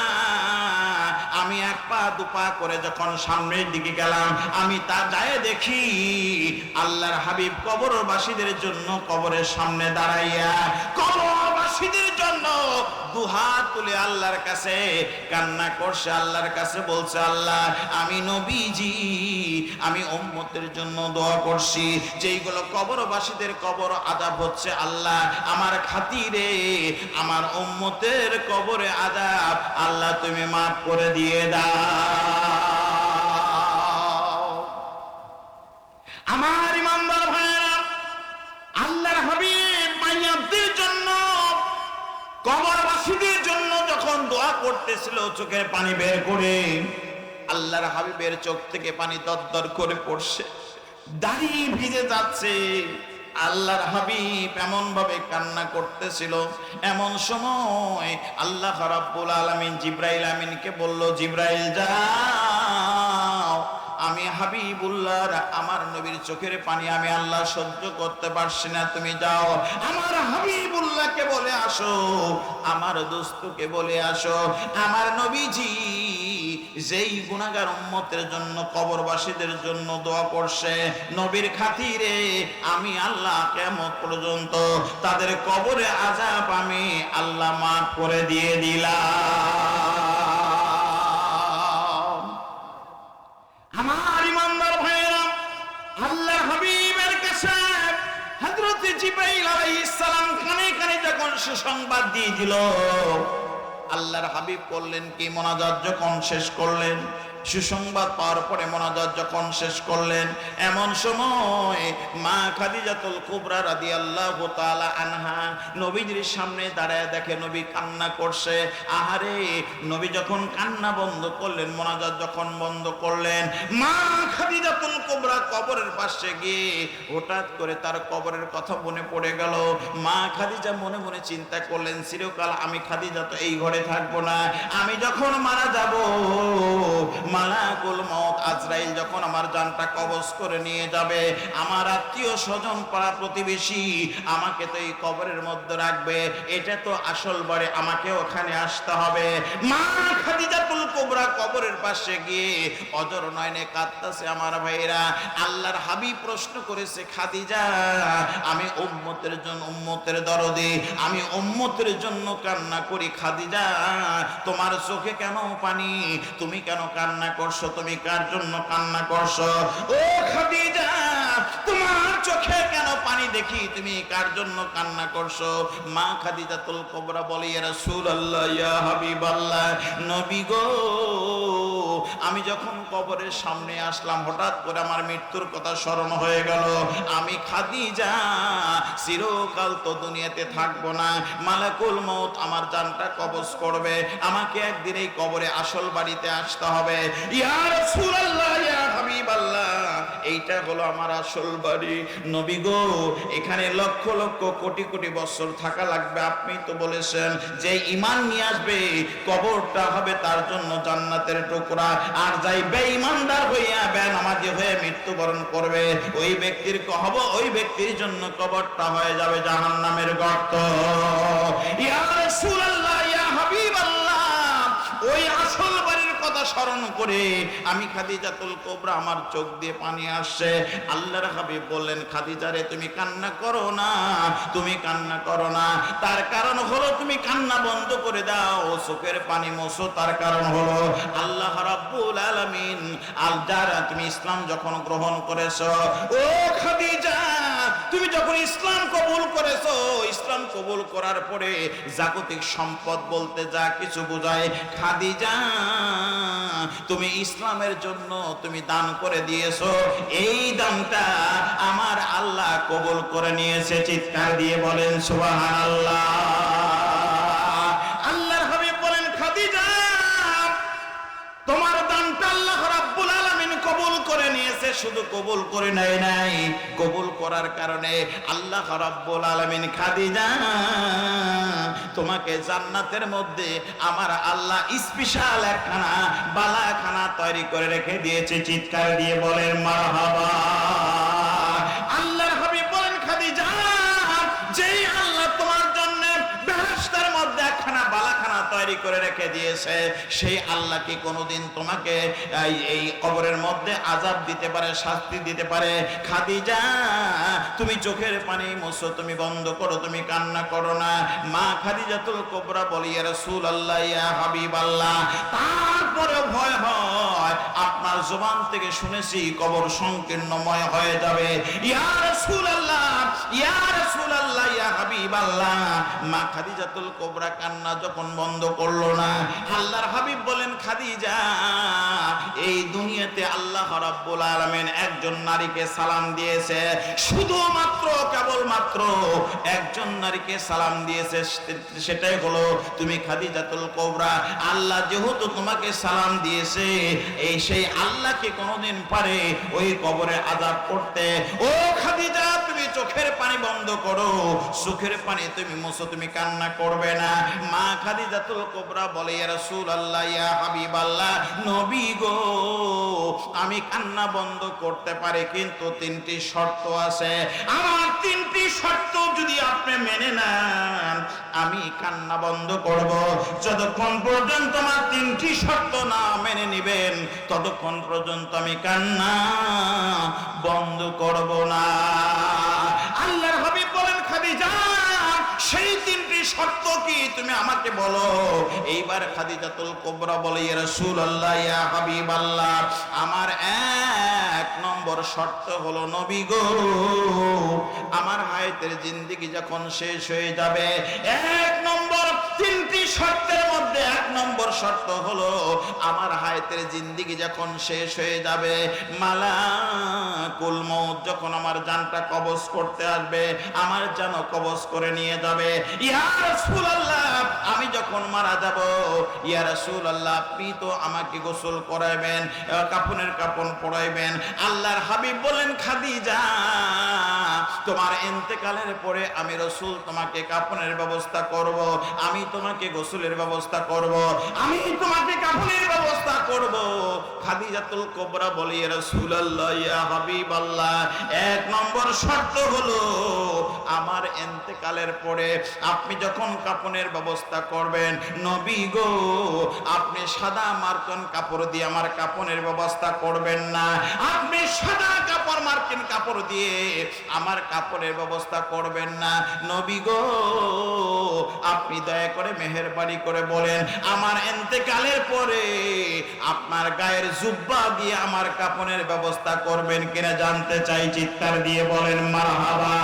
আমি এক পা দুপা করে যখন সামনের দিকে গেলাম, আমি তা যায় দেখি আল্লাহর হাবিব কবরবাসীদের জন্য কবরের সামনে দাঁড়াইয়া কবরবাসীদের জন্য দুহাত তুলে আল্লাহর কাছে কান্না করছে, আল্লাহর কাছে বলছে, আল্লাহ আমি নবীজি, আমি উম্মতের জন্য দোয়া করছি, যেইগুলো কবরবাসীদের কবর আযাব হচ্ছে, আল্লাহ আমার খাতিরে আমার উম্মতের কবরে আযাব আল্লাহ তুমি মাফ করে দিয়ে দাও। আমার ইমানদার ভাইয়েরা, আল্লাহর হাবিব মাইয়াদের জন্য, কবরবাসীদের জন্য যখন দোয়া করতেছিল, চোখের পানি বের করে, আল্লাহর হাবিবের চোখ থেকে পানি দরদর করে পড়ছে, দাড়ি ভিজে যাচ্ছে। আল্লাহর হাবিব এমন ভাবে কান্না করতেছিল। এমন সময় আল্লাহ রাব্বুল আলামিন জিবরাইল আমিনকে বলল, জিবরাইল যাও, আমি হাবিবুল্লাহ আমার নবীর চোখের পানি আমি আল্লাহ সহ্য করতে পারছি না, তুমি যাও আমার হাবিবুল্লাহকে বলে আসো, আমার দোস্তকে বলে আসো, আমার নবীজি যেই গুনাহগার উম্মতের জন্য কবরবাসীদের জন্য দোয়া করছে, নবীর খাতিরে আমি আল্লাহ কিয়ামত পর্যন্ত তাদের কবরে আযাব আমি আল্লাহ মাফ করে দিয়ে দিলাম। জিবরাইল আলাইহিস সালাম কানে কানে যখন সুসংবাদ দিয়ে দিল, আল্লাহর হাবিব করলেন কি, মোনাজাত যখন শেষ করলেন, সুসংবাদ পাওয়ার পরে মোনাজাত যখন শেষ করলেন, এমন সময় মা খাদিজাতুল কুবরা রাদিয়াল্লাহু তাআলা আনহা নবীজির সামনে দাঁড়ায় দেখে নবী কান্না করছে। আহারে, নবী যখন কান্না বন্ধ করলেন, মোনাজাত যখন বন্ধ করলেন, মা খাদিজাতুল কুবরা কবরের পাশে গিয়ে হঠাৎ করে তার কবরের কথা মনে পড়ে গেল। মা খাদিজা মনে মনে চিন্তা করলেন, চিরকাল আমি খাদিজা তো এই ঘরে থাকবো না, আমি যখন মারা যাব, মালাকুল মউত আজরাইল যখন আমার জানটা কবজ করে নিয়ে যাবে, আমার আত্মীয় স্বজন পাড়া প্রতিবেশী আমাকে তো এই কবরের মধ্যে রাখবে, এটা তো আসল বাড়ি, আমাকে ওখানে আসতে হবে। মা খাদিজাতুল কুবরা কবরের পাশে গিয়ে অজর নয়নে কাঁদতেছে। আমার ভাইরা, আল্লাহর হাবিব প্রশ্ন করেছে, খাদিজা, আমি উম্মতের জন্য, উম্মতের দরদে, আমি উম্মতের জন্য কান্না করি, খাদিজা তোমার চোখে কেন পানি, তুমি কেন কান্না করছো, তুমি কার জন্য কান্না করছো? ও খাদিজা, তোমার চোখে কেন পানি দেখি, তুমি কার জন্য কান্না করছো? মা খাদিজাতুল কুবরা বলে, ইয়া রাসূলুল্লাহ, ইয়া হাবিবাল্লাহ, নবী গো, আমি যখন কবরের সামনে আসলাম, হঠাৎ করে আমার মৃত্যুর কথা স্মরণ হয়ে গেল। আমি খাদিজা চিরকাল তো দুনিয়াতে থাকবো না, মালাকুল মউত আমার জানটা কবজ করবে, আমাকে একদিন এই কবরে আসল বাড়িতে আসতে হবে। ইয়া রাসূলুল্লাহ, ইয়া হাবিবাল্লাহ, এইটা হলো আমার আসল বাড়ি। নবী গো, এখানে লক্ষ লক্ষ কোটি কোটি বছর থাকা লাগবে, আপনি তো বলেছেন যে ঈমান নিয়ে আসবে কবরটা হবে তার জন্য জান্নাতের টুকরা, আর যাই বেঈমানদার হইয়া বেনামাজি হয়ে মৃত্যুবরণ করবে, ওই ব্যক্তির ওই ব্যক্তির জন্য কবরটা হয়ে যাবে জাহান্নামের গর্ত। ইয়া রাসূলুল্লাহ, ইয়া হাবিবাল্লাহ, ওই আসল বাড়ির কথা স্মরণ করে আমি খাদিজাতুল কুবরা আমার চোখ দিয়ে পানি আসছে। আল্লাহর হাবিব বললেন, খাদিজা রে, তুমি কান্না করো না, তুমি কান্না করো না, তার কারণ হলো তুমি কান্না বন্ধ করে দাও, চোখের পানি মোছো, তার কারণ হলো আল্লাহ রাব্বুল আলামিন যারা তুমি ইসলাম যখন গ্রহণ করেছো, ও খাদিজা, তুমি যখন ইসলাম কবুল করেছো, ইসলাম কবুল করার পরে জাগতিক সম্পদ বলতে যা কিছু বোঝায়, খাদিজা তুমি ইসলামের জন্য তুমি দান করে দিয়েছো, এই দানটা আমার আল্লাহ কবুল করে নিয়েছে। চিৎকার দিয়ে বলেন সুবহানাল্লাহ। আল্লাহর হাবিব বলেন, খাদিজা, তোমার দানটা আল্লাহ রাব্বুল আলামিন কবুল করে নিয়েছে। শুধু কবুল করে নাই, কবুল করার কারণে আল্লাহ রাব্বুল আলামিন খাদিজা তোমাকে জান্নাতের মধ্যে আমার আল্লাহ স্পেশাল একখানা বালাখানা তৈরি করে রেখে দিয়েছে। চিৎকার দিয়ে বলেন মারহাবা। আল্লাহর হাবিব বলেন, খাদিজা, যেই আল্লাহ তোমার জন্য বেহেশতের মধ্যে একখানা বালাখানা তৈরি করে রেখে দিয়েছে, সেই আল্লাহ কি কোনোদিন তোমাকে এই কবরের মধ্যে আযাব দিতে পারে, শাস্তি দিতে পারে? খাদিজা, তুমি চোখের পানি মোছো, তুমি বন্ধ করো, তুমি কান্না করো না। মা খাদিজাতুল কুবরা বলি, ইয়া রাসূলুল্লাহ, ইয়া হাবিবাল্লাহ, তারপরে ভয় হয় আপনার জবান থেকে শুনেছি কবর সংকীর্ণময় হয়ে যাবে। ইয়া রাসূলুল্লাহ, ইয়া রাসূলুল্লাহ, ইয়া হাবিবাল্লাহ। মা খাদিজাতুল কুবরা কান্না যখন বন্ধ করলো না, আল্লাহর হাবিব বলেন, খাদিজা, এই দুনিয়াতে আল্লাহ রাব্বুল আলামিন একজন নারীকে সালাম দিয়েছে, শুধুমাত্র কেবলমাত্র একজন নারীকে সালাম দিয়েছে, সেটাই হলো তুমি খাদিজাতুল কুবরা। আল্লাহ যেহেতু তোমাকে সালাম দিয়েছে, এই সেই আল্লাহ কি কোনোদিন পারে ওই কবরে আযাব করতে? ও খাদিজা, তুমি চোখের পানি বন্ধ করো, চোখের পানি তুমি মোছো, তুমি কান্না করবে না। মা খাদিজাতুল কুবরা বলে, ইয়া রাসূলুল্লাহ, ইয়া হাবিবাল্লাহ, নবী গো, আমি কান্না বন্ধ করতে পারি, কিন্তু তিনটি শর্ত আছে। আমার তিনটি শর্ত যদি আপনি মেনে নেন, আমি কান্না বন্ধ করব। যতক্ষণ পর্যন্ত আমার তিনটি শর্ত না মেনে নিবেন, ততক্ষণ পর্যন্ত আমি কান্না বন্ধ করব না। আল্লাহর হাবিব বলেন, খাদিজা, সেই তিনটি শর্ত কি তুমি আমাকে বলো। এইবার খাদিজাতুল কুবরা বলে, ইয়া রাসূলুল্লাহ, ইয়া হাবিবাল্লাহ, আমার এক নম্বর নম্বর শর্ত হলো নবী গো, আমার হায়াতের জিন্দেগি যখন শেষ হয়ে যাবে, এক নম্বর তিনটি শর্তের মধ্যে এক নম্বর শর্ত হলো আমার হায়াতের জিন্দেগি যখন শেষ হয়ে যাবে, মালাকুল মউত যখন আমার জানটা কবজ করতে আসবে, আমার জান কবজ করে নিয়ে যাবে। ইয়া রাসূলুল্লাহ, আমি যখন মারা যাব, ইয়া রাসূলুল্লাহ আপনি তো আমাকে গোসল করাইবেন, কাফনের কাফন পরাইবেন। আল্লাহর হাবিব বলেন, খাদিজা তোমার ইন্তেকালের পরে আমি রাসূল তোমাকে কাফনের ব্যবস্থা করব, আমি তোমাকে গোসলের ব্যবস্থা করব, আমি তোমাকে কাফনের ব্যবস্থা করব। খাদিজাতুল কুবরা বলে, ইয়া রাসূলুল্লাহ ইয়া হাবিবাল্লাহ, এক নম্বর শর্ত হলো আমার ইন্তেকালের পরে আপনি যখন কাফনের ব্যবস্থা করবেন, নবী গো আপনি সাদা মার্কিন কাপড় দিয়ে আমার কাফনের ব্যবস্থা করবেন না, আপনি সাদা কাপড় মার্কিন কাপড় দিয়ে আমার কাপড়ের ব্যবস্থা করবেন না। নবী গো আপনি দয়া করে মেহেরবানি করে বলেন, আমার ইন্তেকালের পরে আপনার গায়ের জুব্বা দিয়ে আমার কাফনের ব্যবস্থা করবেন কিনা জানতে চাই। চিৎকার দিয়ে বলেন মারহাবা।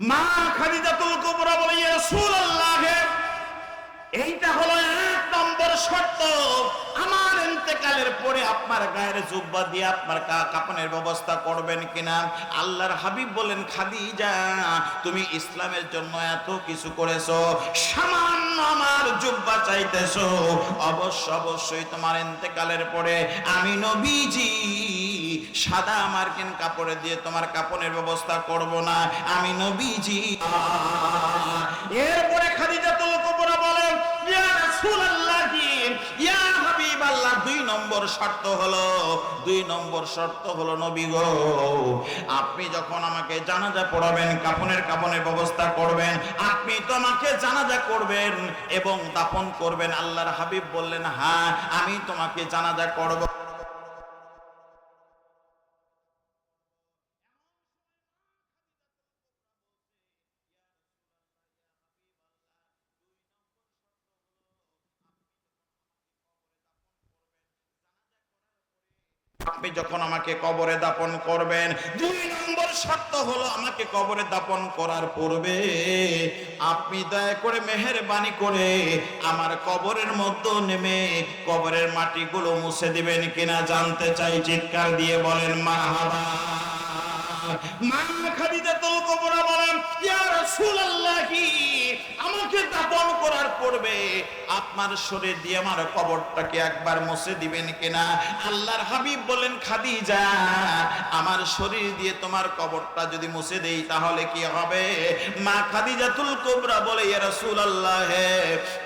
মা খাদিজাতুল কুবরা বলে, ইয়া রাসূলুল্লাহ এইটা হলো এক নম্বর শর্ত, আমার ইন্তেকালের পরে আপনার গায়ের জুব্বা দিয়ে আপনার কাফনের ব্যবস্থা করবেন কিনা। আল্লাহর হাবিব বলেন, খাদিজা তুমি ইসলামের জন্য এত কিছু করেছো, সামান্য আমার জুব্বা চাইতেছো, অবশ্যই তোমার ইন্তেকালের পরে আমি নবীজি সাদা মার্কিন কাপড়ে দিয়ে তোমার কাফনের ব্যবস্থা করব না, আমি নবীজি। এরপরে খাদিজাতুল কুবরা বলেন, ইয়া রাসূলুল্লাহ ইয়া হাবিবাল্লাহ, দুই নম্বর শর্ত হলো নবী গো আপনি যখন আমাকে জানাজা পড়াবেন, কাফনের ব্যবস্থা করবেন, আপনি তো আমাকে জানাজা করবেন এবং দাফন করবেন। আল্লাহর হাবিব বললেন, হ্যাঁ আমি তোমাকে জানাজা করব। আপনি যখন আমাকে কবরে দাফন করবেন, দুই নম্বর শর্ত হলো আমাকে কবরে দাফন করার পূর্বে আপনি দয়া করে মেহেরবানি করে আমার কবরের মধ্যে নেমে কবরের মাটিগুলো মুছে দিবেন কিনা জানতে চাই। চিৎকার দিয়ে বলেন মারহাবা। মা খাদিজাতুল কুবরা বলেন, ইয়া রাসূলুল্লাহ আমাকে দাফন করার পূর্বে আপনার শরীর দিয়ে আমার কবরটাকে একবার মুছে দিবেন কিনা। আল্লাহর হাবিব বলেন, খাদিজা আমার শরীর দিয়ে তোমার কবরটা যদি মুছে দেই তাহলে কি হবে। মা খাদিজাতুল কুবরা বলে, ইয়া রাসূলুল্লাহ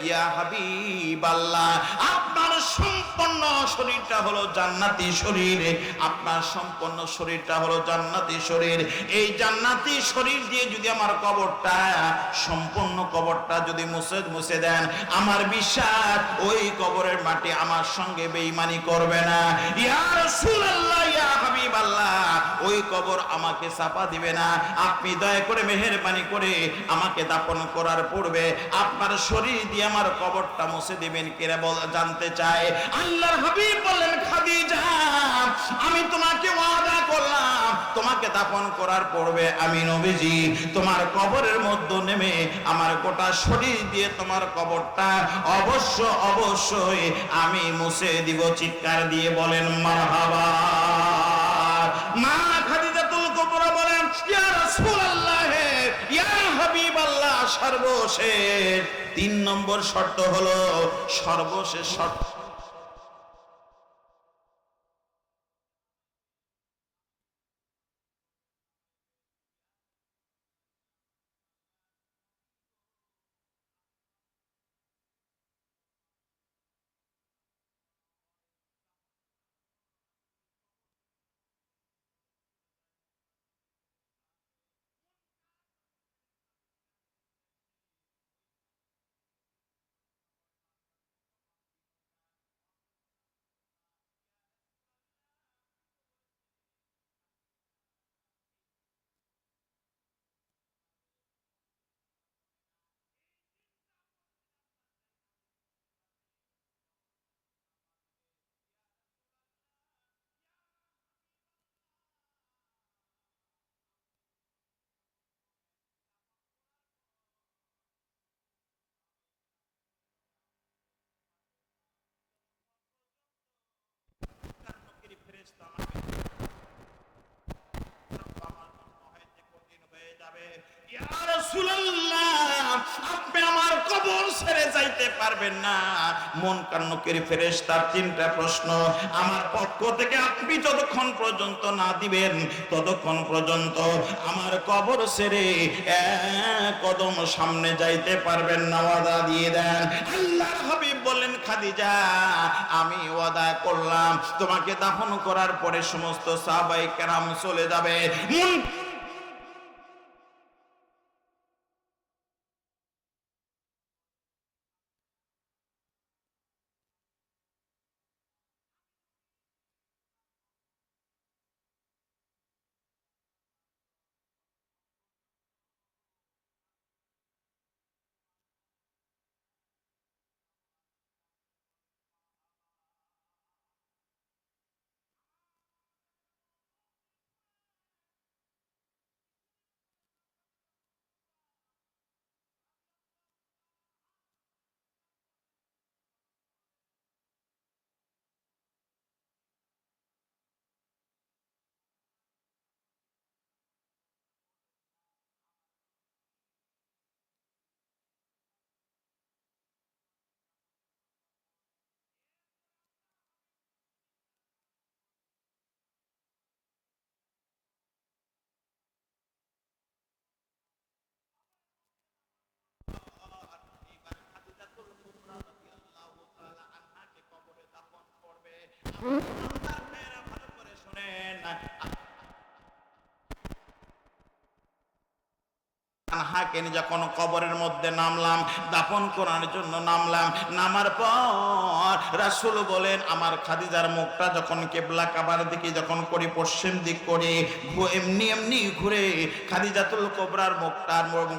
ইয়া হাবিবাল্লাহ আপনার সম্পূর্ণ শরীরটা হলো জান্নাতি শরীর, আপনার সম্পূর্ণ শরীরটা হলো জান্নাতি শরীর, এই জান্নাতি শরীর দিয়ে যদি আমার কবরটা সম্পূর্ণ কবরটা যদি মুছে দেন, আমার বিশ্বাস ওই কবরের মাটি আমার সঙ্গে বেঈমানি করবে না। ইয়া রাসূলুল্লাহ ইয়া হাবিবাল্লাহ ওই কবর আমাকে চাপা দিবে না। আপনি দয়া করে মেহেরবানি করে আমাকে দাফন করার পূর্বে আপনার শরীর দিয়ে আমার কবরটা মুছে দিবেন কিনা জানতে চাই। আল্লাহর হাবিব বললেন, খাদিজা আমি তোমাকে ওয়াদা করলাম, তোমাকে দাফন করার পূর্বে আমি নবীজি তোমার কবরের মধ্যে নেমে আমার গোটা শরীর দিয়ে তোমার কবরটা অবশ্যই আমি মুছে দিব। চিৎকার দিয়ে বলেন মারহাবা। মা খাদিজাতুল কুবরা বলেন, ইয়া রাসূলুল্লাহ ইয়া হাবিবাল্লাহ সর্বশেষ তিন নম্বর শর্ত হলো, সর্বশেষ শর্ত ইয়া রাসূলুল্লাহ, আপনি আমার কবর ছেড়ে যাইতে পারবেন না। মুনকার নকির ফেরেশতার তিনটা প্রশ্ন আমার পক্ষ থেকে আপনি যতক্ষণ পর্যন্ত না দিবেন ততক্ষণ পর্যন্ত আমার কবর ছেড়ে এক কদম সামনে যাইতে পারবেন না, ওয়াদা দিয়ে দেন। আল্লাহর হাবিব বলেন, খাদিজা আমি ওয়াদা করলাম তোমাকে দাফন করার পরে সমস্ত সাহাবায়ে কেরাম চলে যাবে। ভালো করে শুনেন, তানহাকে যখন কবরের মধ্যে নামলাম, দাফন করার জন্য নামলাম, নামার পর রাসূল বলেন আমার খাদিজার মুখটা যখন কিবলা কাবার দিকে যখন করি, পশ্চিম দিক করে এমনি এমনি ঘুরে খাদিজাতুল কুবরার মুখটা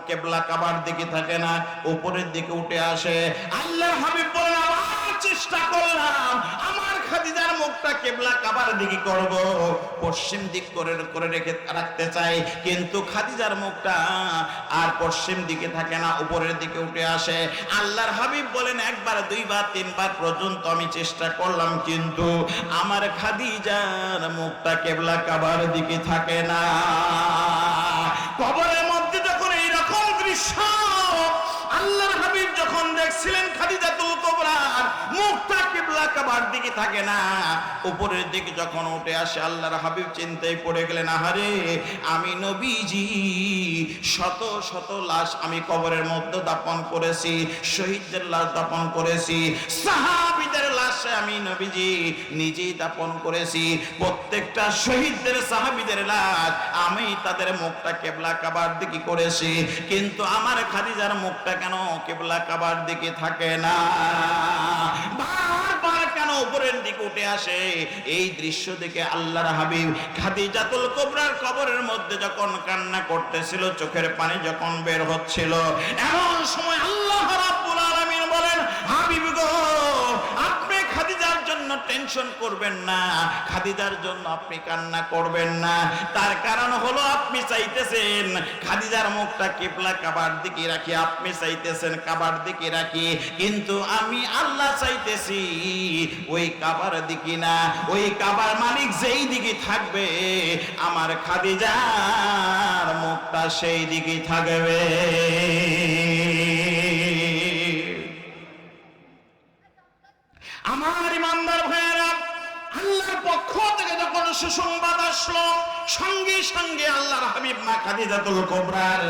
কিবলা কাবার দিকে থাকে না, উপরের দিকে উঠে আসে। আল্লাহর হাবিব বলেন আবার চেষ্টা করলাম আমার খাদিজার মুখটা কিবলা কাবার দিকে করব, পশ্চিম দিক করে রেখে রাখতে চাই, কিন্তু খাদিজার মুখটা আর পশ্চিম দিকে থাকে না, উপরের দিকে উঠে আসে। আল্লাহর হাবিব বলেন একবার দুইবার তিনবার পর্যন্ত আমি চেষ্টা করলাম, কিন্তু আমার খাদিজার মুখটা কিবলা কাবার দিকে থাকে না। কবরের মধ্যে যখন এইরকম দৃশ্য আল্লাহর হাবিব যখন দেখছিলেন খাদিজাতুল কুবরার মুখটা কিবলা কাবার দিকে থাকে না, উপরের দিকে যখন উঠে আসে, আল্লাহর হাবিব চিন্তায় পড়ে গেলেন আহারে আমি নবীজি শত শত লাশ আমি কবরের মধ্যে দাফন করেছি, শহীদদের লাশ দাফন করেছি, সাহাবীদের লাশ আমি নবীজি নিজেই দাফন করেছি, প্রত্যেকটা শহীদদের সাহাবীদের লাশ আমি তাদের মুখটা কিবলা কাবার দিকে করেছি, কিন্তু আমার খাদিজার মুখটা কেন কিবলা কাবার দিকে থাকে না, বারবার কেন উপরের দিকে উঠে আসে? এই দৃশ্য দেখে আল্লাহর হাবিব খাদিজাতুল কুবরার কবরের মধ্যে যখন কান্না করতেছিল, চোখের পানি যখন বের হচ্ছিল, এমন সময় আল্লাহ রাব্বুল আলামিন বলেন হাবিব গো আপনি খাদিজার জন্য টেনশন করবেন না, খাদিজার জন্য আপনি কান্না করবেন না, তার কারণ হলো আপনি চাইতেছেন খাদিজার মুখটা কিবলা কাবার দিকে রাখি, আপনি চাইতেছেন কাবার দিকে রাখি, কিন্তু আমি আল্লাহ চাইতেছি ওই কাবার দিকে না, ওই কাবার মালিক যেই দিকে থাকবে আমার খাদিজার মুখটা সেই দিকে থাকবে। আমার ইমানদার ভাইয়েরা, আল্লাহর পক্ষ থেকে যখন সুসংবাদ আসলো, সঙ্গে সঙ্গে আল্লাহর হাবিব মা খাদিজাতুল কুবরার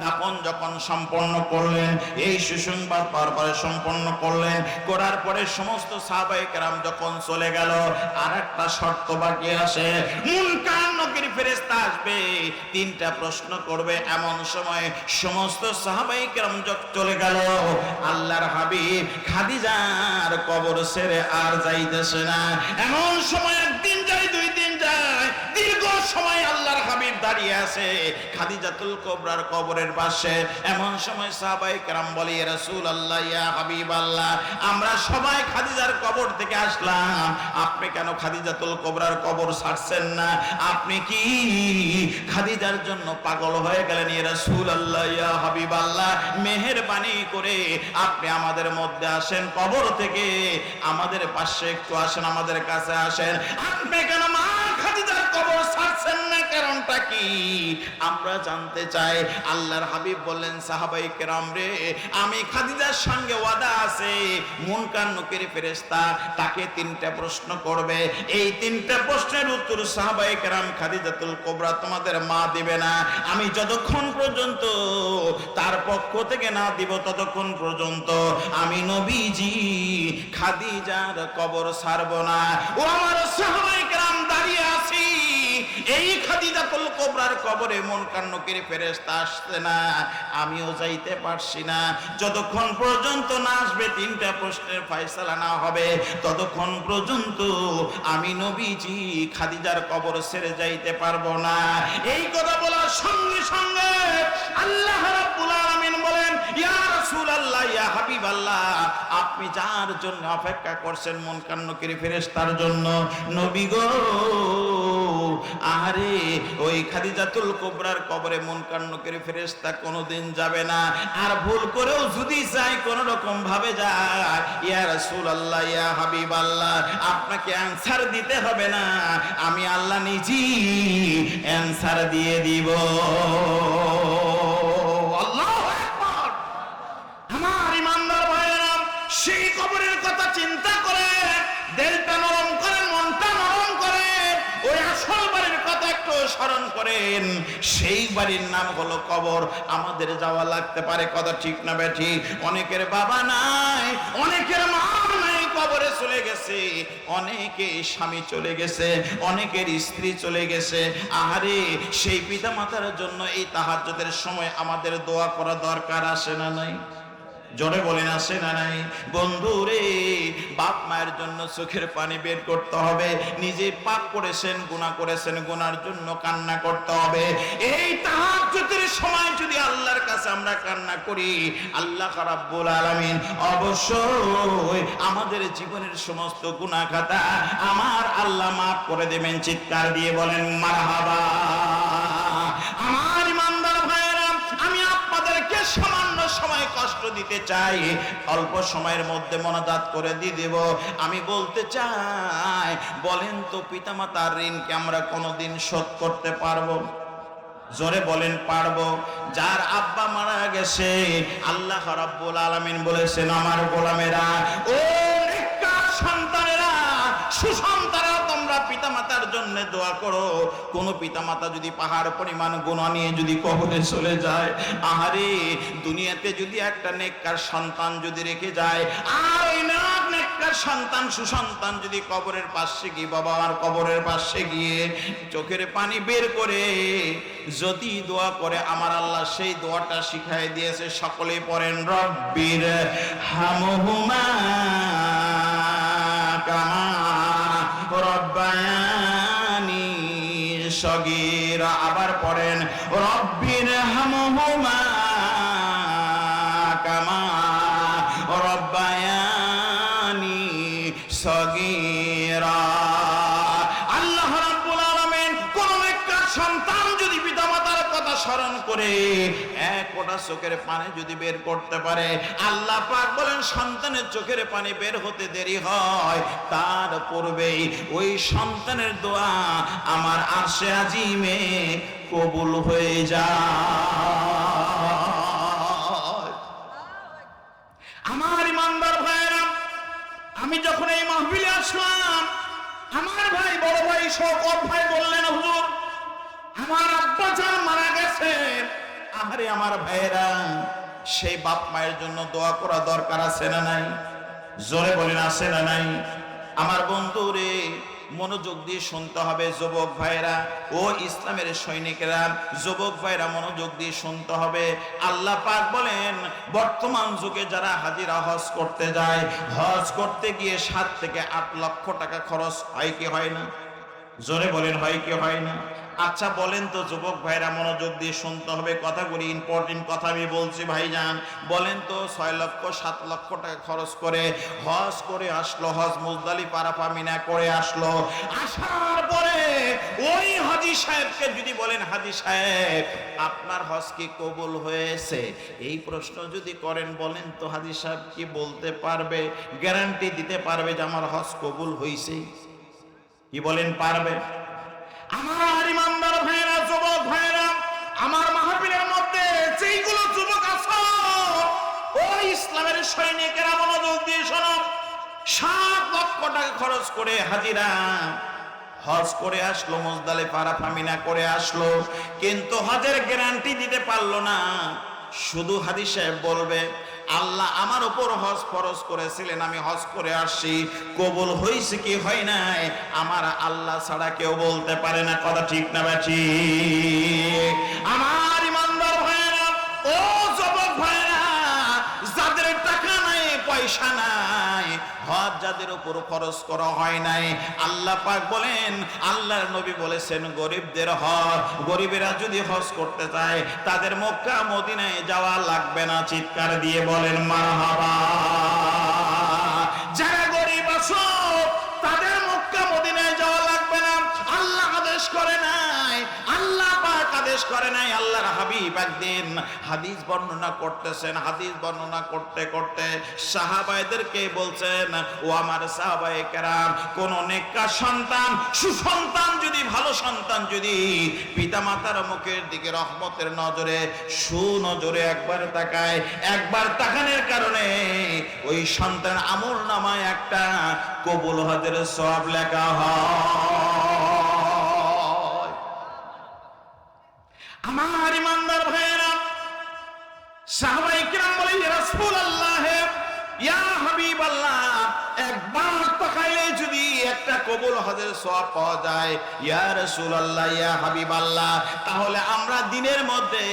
দাফন যখন সম্পন্ন করলেন, এই সুসংবাদ পাওয়ার পরে সম্পন্ন করলেন, করার পরে সমস্ত সাহাবায়ে কেরাম যখন চলে গেল, আর একটা শর্ত বাকি আসে, মুনকার নকির ফেরেশতা আসবে, তিনটা প্রশ্ন করবে। এমন সময় সমস্ত সাহাবায়ে কেরাম যখন চলে গেল, আল্লাহর হাবিব খাদিজার কবর ছেড়ে আর যাইতেছে না। এমন সময় একদিন যায়, দুই দিন যায়, দীর্ঘ সময় আল্লাহর হাবিব দাঁড়িয়ে আছে খাদিজাতুল কুবরার কবরের পাশে। এমন সময় সাহাবায়ে কেরাম বলে ইয়া রাসূলুল্লাহ, ইয়া হাবিবাল্লাহ, আমরা সবাই খাদিজার কবর থেকে আসলাম, আপনি কেন খাদিজাতুল কুবরার কবর ছাড়ছেন না? আপনি কি খাদিজার জন্য পাগল হয়ে গেলেন? ইয়া রাসূলুল্লাহ, ইয়া হাবিবাল্লাহ, মেহেরবানি করে আপনি আমাদের মধ্যে আসেন, কবর থেকে আমাদের পাশে একটু আসেন, আমাদের কাছে আসেন। আপনি কেন মা খাদিজার কবর ছাড়ছেন না? কারণ কারণটা কি আমরা জানতে চাই। আল্লাহর হাবিব বললেন, সাহাবায়ে কেরাম রে, আমি খাদিজার সঙ্গে ওয়াদা আছে, মুনকার নকির ফেরেশতা তাকে 3টা প্রশ্ন করবে। এই 3টা প্রশ্নের উত্তর সাহাবায়ে কেরাম খাদিজাতুল কুবরা তোমাদের মা দিবে না, আমি যতক্ষণ পর্যন্ত তার পক্ষ থেকে না দিব ততক্ষণ পর্যন্ত আমি নবীজি খাদিজার কবর ছাড়ব না। ও আমার সাহাবায়ে কেরাম, দাঁড়িয়ে আছি, এই খাদিজাতুল কুবরার কবরে মুনকার নকির ফেরেশতা আসছে না, আমিও যাইতে পারছি না। যতক্ষণ পর্যন্ত না আসবে 3টা প্রশ্নের ফয়সালা না হবে ততক্ষণ পর্যন্ত আমি নবীজি খাদিজার কবর ছেড়ে যাইতে পারবো না। এই কথা বলার সঙ্গে সঙ্গে আল্লাহ রাব্বুল আলামিন বলেন, ইয়া রাসূলুল্লাহ, ইয়া হাবিবাল্লাহ, আপনি যার জন্য অপেক্ষা করছেন মুনকার নকির ফেরেশতার জন্য, নবী গো, আরে ওই খাদিজাতুল কুবরার কবরে মুনকার নকির ফেরেশতা কোনোদিন যাবে না। আর ভুল করেও যদি যায় কোন রকম ভাবে যায়, ইয়া রাসূলুল্লাহ, ইয়া হাবিবাল্লাহ, আপনাকে অ্যানসার দিতে হবে না, আমি আল্লাহ নিজেই অ্যানসার দিয়ে দিব। আল্লাহু আকবার। আমার ইমানদার ভাইরা, সেই কবরের কথা চিন্তা করে দিলটা নরম করেন, মনটা নরম করেন, ওই আসল বাড়ির কথা একটু স্মরণ করেন। সেই বাড়ির নাম হলো কবর। আমাদের যাওয়া লাগতে পারে, কথা ঠিক না বেঠিক? অনেকের বাবা নাই, অনেকের মা নাই, কবরে চলে গেছে, অনেকে স্বামী চলে গেছে, অনেকের স্ত্রী চলে গেছে। আহারে, সেই পিতা মাতার জন্য এই তাহাজ্জুদের সময় আমাদের দোয়া করা দরকার, আছে না নাই? জোরে বলেন, আসে না নাই? বন্ধু রে, বাপ মায়ের জন্য চোখের পানি বের করতে হবে। নিজে পাপ করেছেন, গুনাহ করেছেন, গুনার জন্য কান্না করতে হবে। এই তাহাজ্জুদের সময় যদি আল্লাহর কাছে আমরা কান্না করি, আল্লাহ রাব্বুল আলামিন অবশ্যই আমাদের জীবনের সমস্ত গুনাহ খাতা আমার আল্লাহ মাফ করে দেবেন। চিৎকার দিয়ে বলেন মারহাবা। আমার ইমানদার ভাইয়েরা, আমি আপনাদেরকে সামান্য সময় কষ্ট দিতে চাই, অল্প সময়ের মধ্যে মোনাজাত করে দিয়ে দেব। আমি বলতে চাই, বলেন তো, পিতামাতার ঋণকে আমরা কোনোদিন শোধ করতে পারবো? জোরে বলেন, পারবো? যার আব্বা মারা গেছে, আল্লাহ রাব্বুল আলামিন বলেছেন, আমার গোলামেরা, ও নেককার সন্তানেরা, সুসন্তানেরা, তোমরা পিতামাতার জন্য দোয়া করো। কোন পিতামাতা যদি পাহাড় পরিমাণ গুনাহ নিয়ে যদি কবরে চলে যায়, আহারে, দুনিয়াতে যদি একটা নেককার সন্তান যদি রেখে যায়, আর ওই নেককার সন্তান, সুসন্তান যদি কবরের পাশে গিয়ে, বাবা আমার কবরের পাশে গিয়ে চোখের পানি বের করে যদি দোয়া করে, আমার আল্লাহ সেই দোয়াটা শিখাই দিয়েছে। সকলে পড়েন, রব্বির হামহুমা কামা রব্বায়ানি সগীরা। আবার পড়েন, রব্বির হামহুমা কামা রব্বায়ানি সগীরা। আল্লাহ রাব্বুল আলামিন কোন একটা সন্তান যদি পিতামাতার কথা স্মরণ করে এক ফোঁটা চোখের পানি যদি বের করতে পারে, আল্লাহ পাক বলেন, সন্তানের চোখের পানি বের হতে দেরি হয়, তার পূর্বেই ওই সন্তানের দোয়া আমার আরশে আজিমে কবুল হয়ে যায়। আমার ইমানদার ভাইরা, আমি যখন এই মাহফিলে আসলাম, আমার ভাই, বড় ভাই, শওকত ভাই বললেন, হুজুর, আমার আব্বা জান মারা গেছে। আহারে আমার ভাইয়েরা, সেই বাপ মায়ের জন্য দোয়া করা দরকার, আছে না নাই? জোরে বলেন, আছে না নাই? আমার বন্ধু রে, মনোযোগ দিয়ে শুনতে হবে। যুবক ভাইরা ও ইসলামের সৈনিকেরা, যুবক ভাইরা মনোযোগ দিয়ে শুনতে হবে। আল্লাহ পাক বলেন, বর্তমান যুগে যারা হাজিরা হজ করতে যায়, হজ করতে গিয়ে 7 থেকে 8 লক্ষ টাকা খরচ হয় কি হয় না? জোরে বলেন, হয় কি হয় না? আচ্ছা বলেন তো যুবক ভাইরা, মনোযোগ দিয়ে শুনতে হবে, কথাগুলি ইম্পর্টেন্ট কথা আমি বলছি ভাইজান। বলেন তো, 6 লক্ষ 7 লক্ষ টাকা খরচ করে হজ করে আসলো, হজ মুজদালিফা আরাফা মিনা করে আসলো। আসার পরে ওই হাজী সাহেবকে যদি বলেন, হাজী সাহেব, আপনার হজ কি কবুল হয়েছে? এই প্রশ্ন যদি করেন, বলেন তো হাজী সাহেব কি বলতে পারবে, গ্যারান্টি দিতে পারবে যে আমার হজ কবুল হয়েছে? কি বলেন, পারবে? আমার ইমানদার ভাইরা, সৈনিকেরা মনোযোগ দিয়ে শোনো, 7 লক্ষ টাকা খরচ করে হাজিরা হজ করে আসলো, মুজদালিফা আরাফা মিনা করে আসলো, কিন্তু হজের গ্যারান্টি দিতে পারলো না। শুধু হাজী সাহেব বলবে আল্লাহ আমার উপর হজ ফরজ করেছিলেন, আমি হজ করে আসছি, কবুল হয়েছে কি হয় নাই আমার আল্লাহ ছাড়া কেউ বলতে পারে না। কথা ঠিক না বেঠি? আমার ইমানদার ভাইরা, ও যুবক ভাইরা, যাদের টাকা নাই পয়সা নাই, হজ যাদের উপর খরচ করা হয় নাই, আল্লাহ পাক বলেন, আল্লাহর নবী বলেছেন গরিবদের হজ, গরিবেরা যদি হজ করতে চায় তাদের মক্কা মদিনায় যাওয়া লাগবে না। চিৎকার দিয়ে বলেন মারহাবা। যারা গরিব আছো তাদের মক্কা মদিনায় যাওয়া লাগবে না। আল্লাহ আদেশ করে নাই, আল্লাহ পাক আদেশ করে নাই। আল্লাহর হাবিব একদিন হাদিস বর্ণনা করতেছেন, হাদিস বর্ণনা করতে করতে সাহাবায়েদেরকে বলছেন, ও আমার সাহাবায়ে কেরাম, কোন নেককার সন্তান, সুসন্তান যদি, ভালো সন্তান যদি পিতামাতার মুখের দিকে রহমতের নজরে, সুনজরে একবার তাকায়, একবার তাকানোর কারণে ওই সন্তান আমল নামায় একটা কবুল হজের সওয়াব লেখা হয়। আমার ইমানদার ভাইয়েরা, সাহাবায়ে কেরাম বলে, ইয়া রাসূলুল্লাহ, ইয়া হাবিবাল্লাহ, একবার তাকাইলে যদি একটা কবুল হজের সওয়াব পাওয়া যায়, ইয়া রাসূলুল্লাহ, ইয়া হাবিবাল্লাহ, তাহলে আমরা দিনের মধ্যে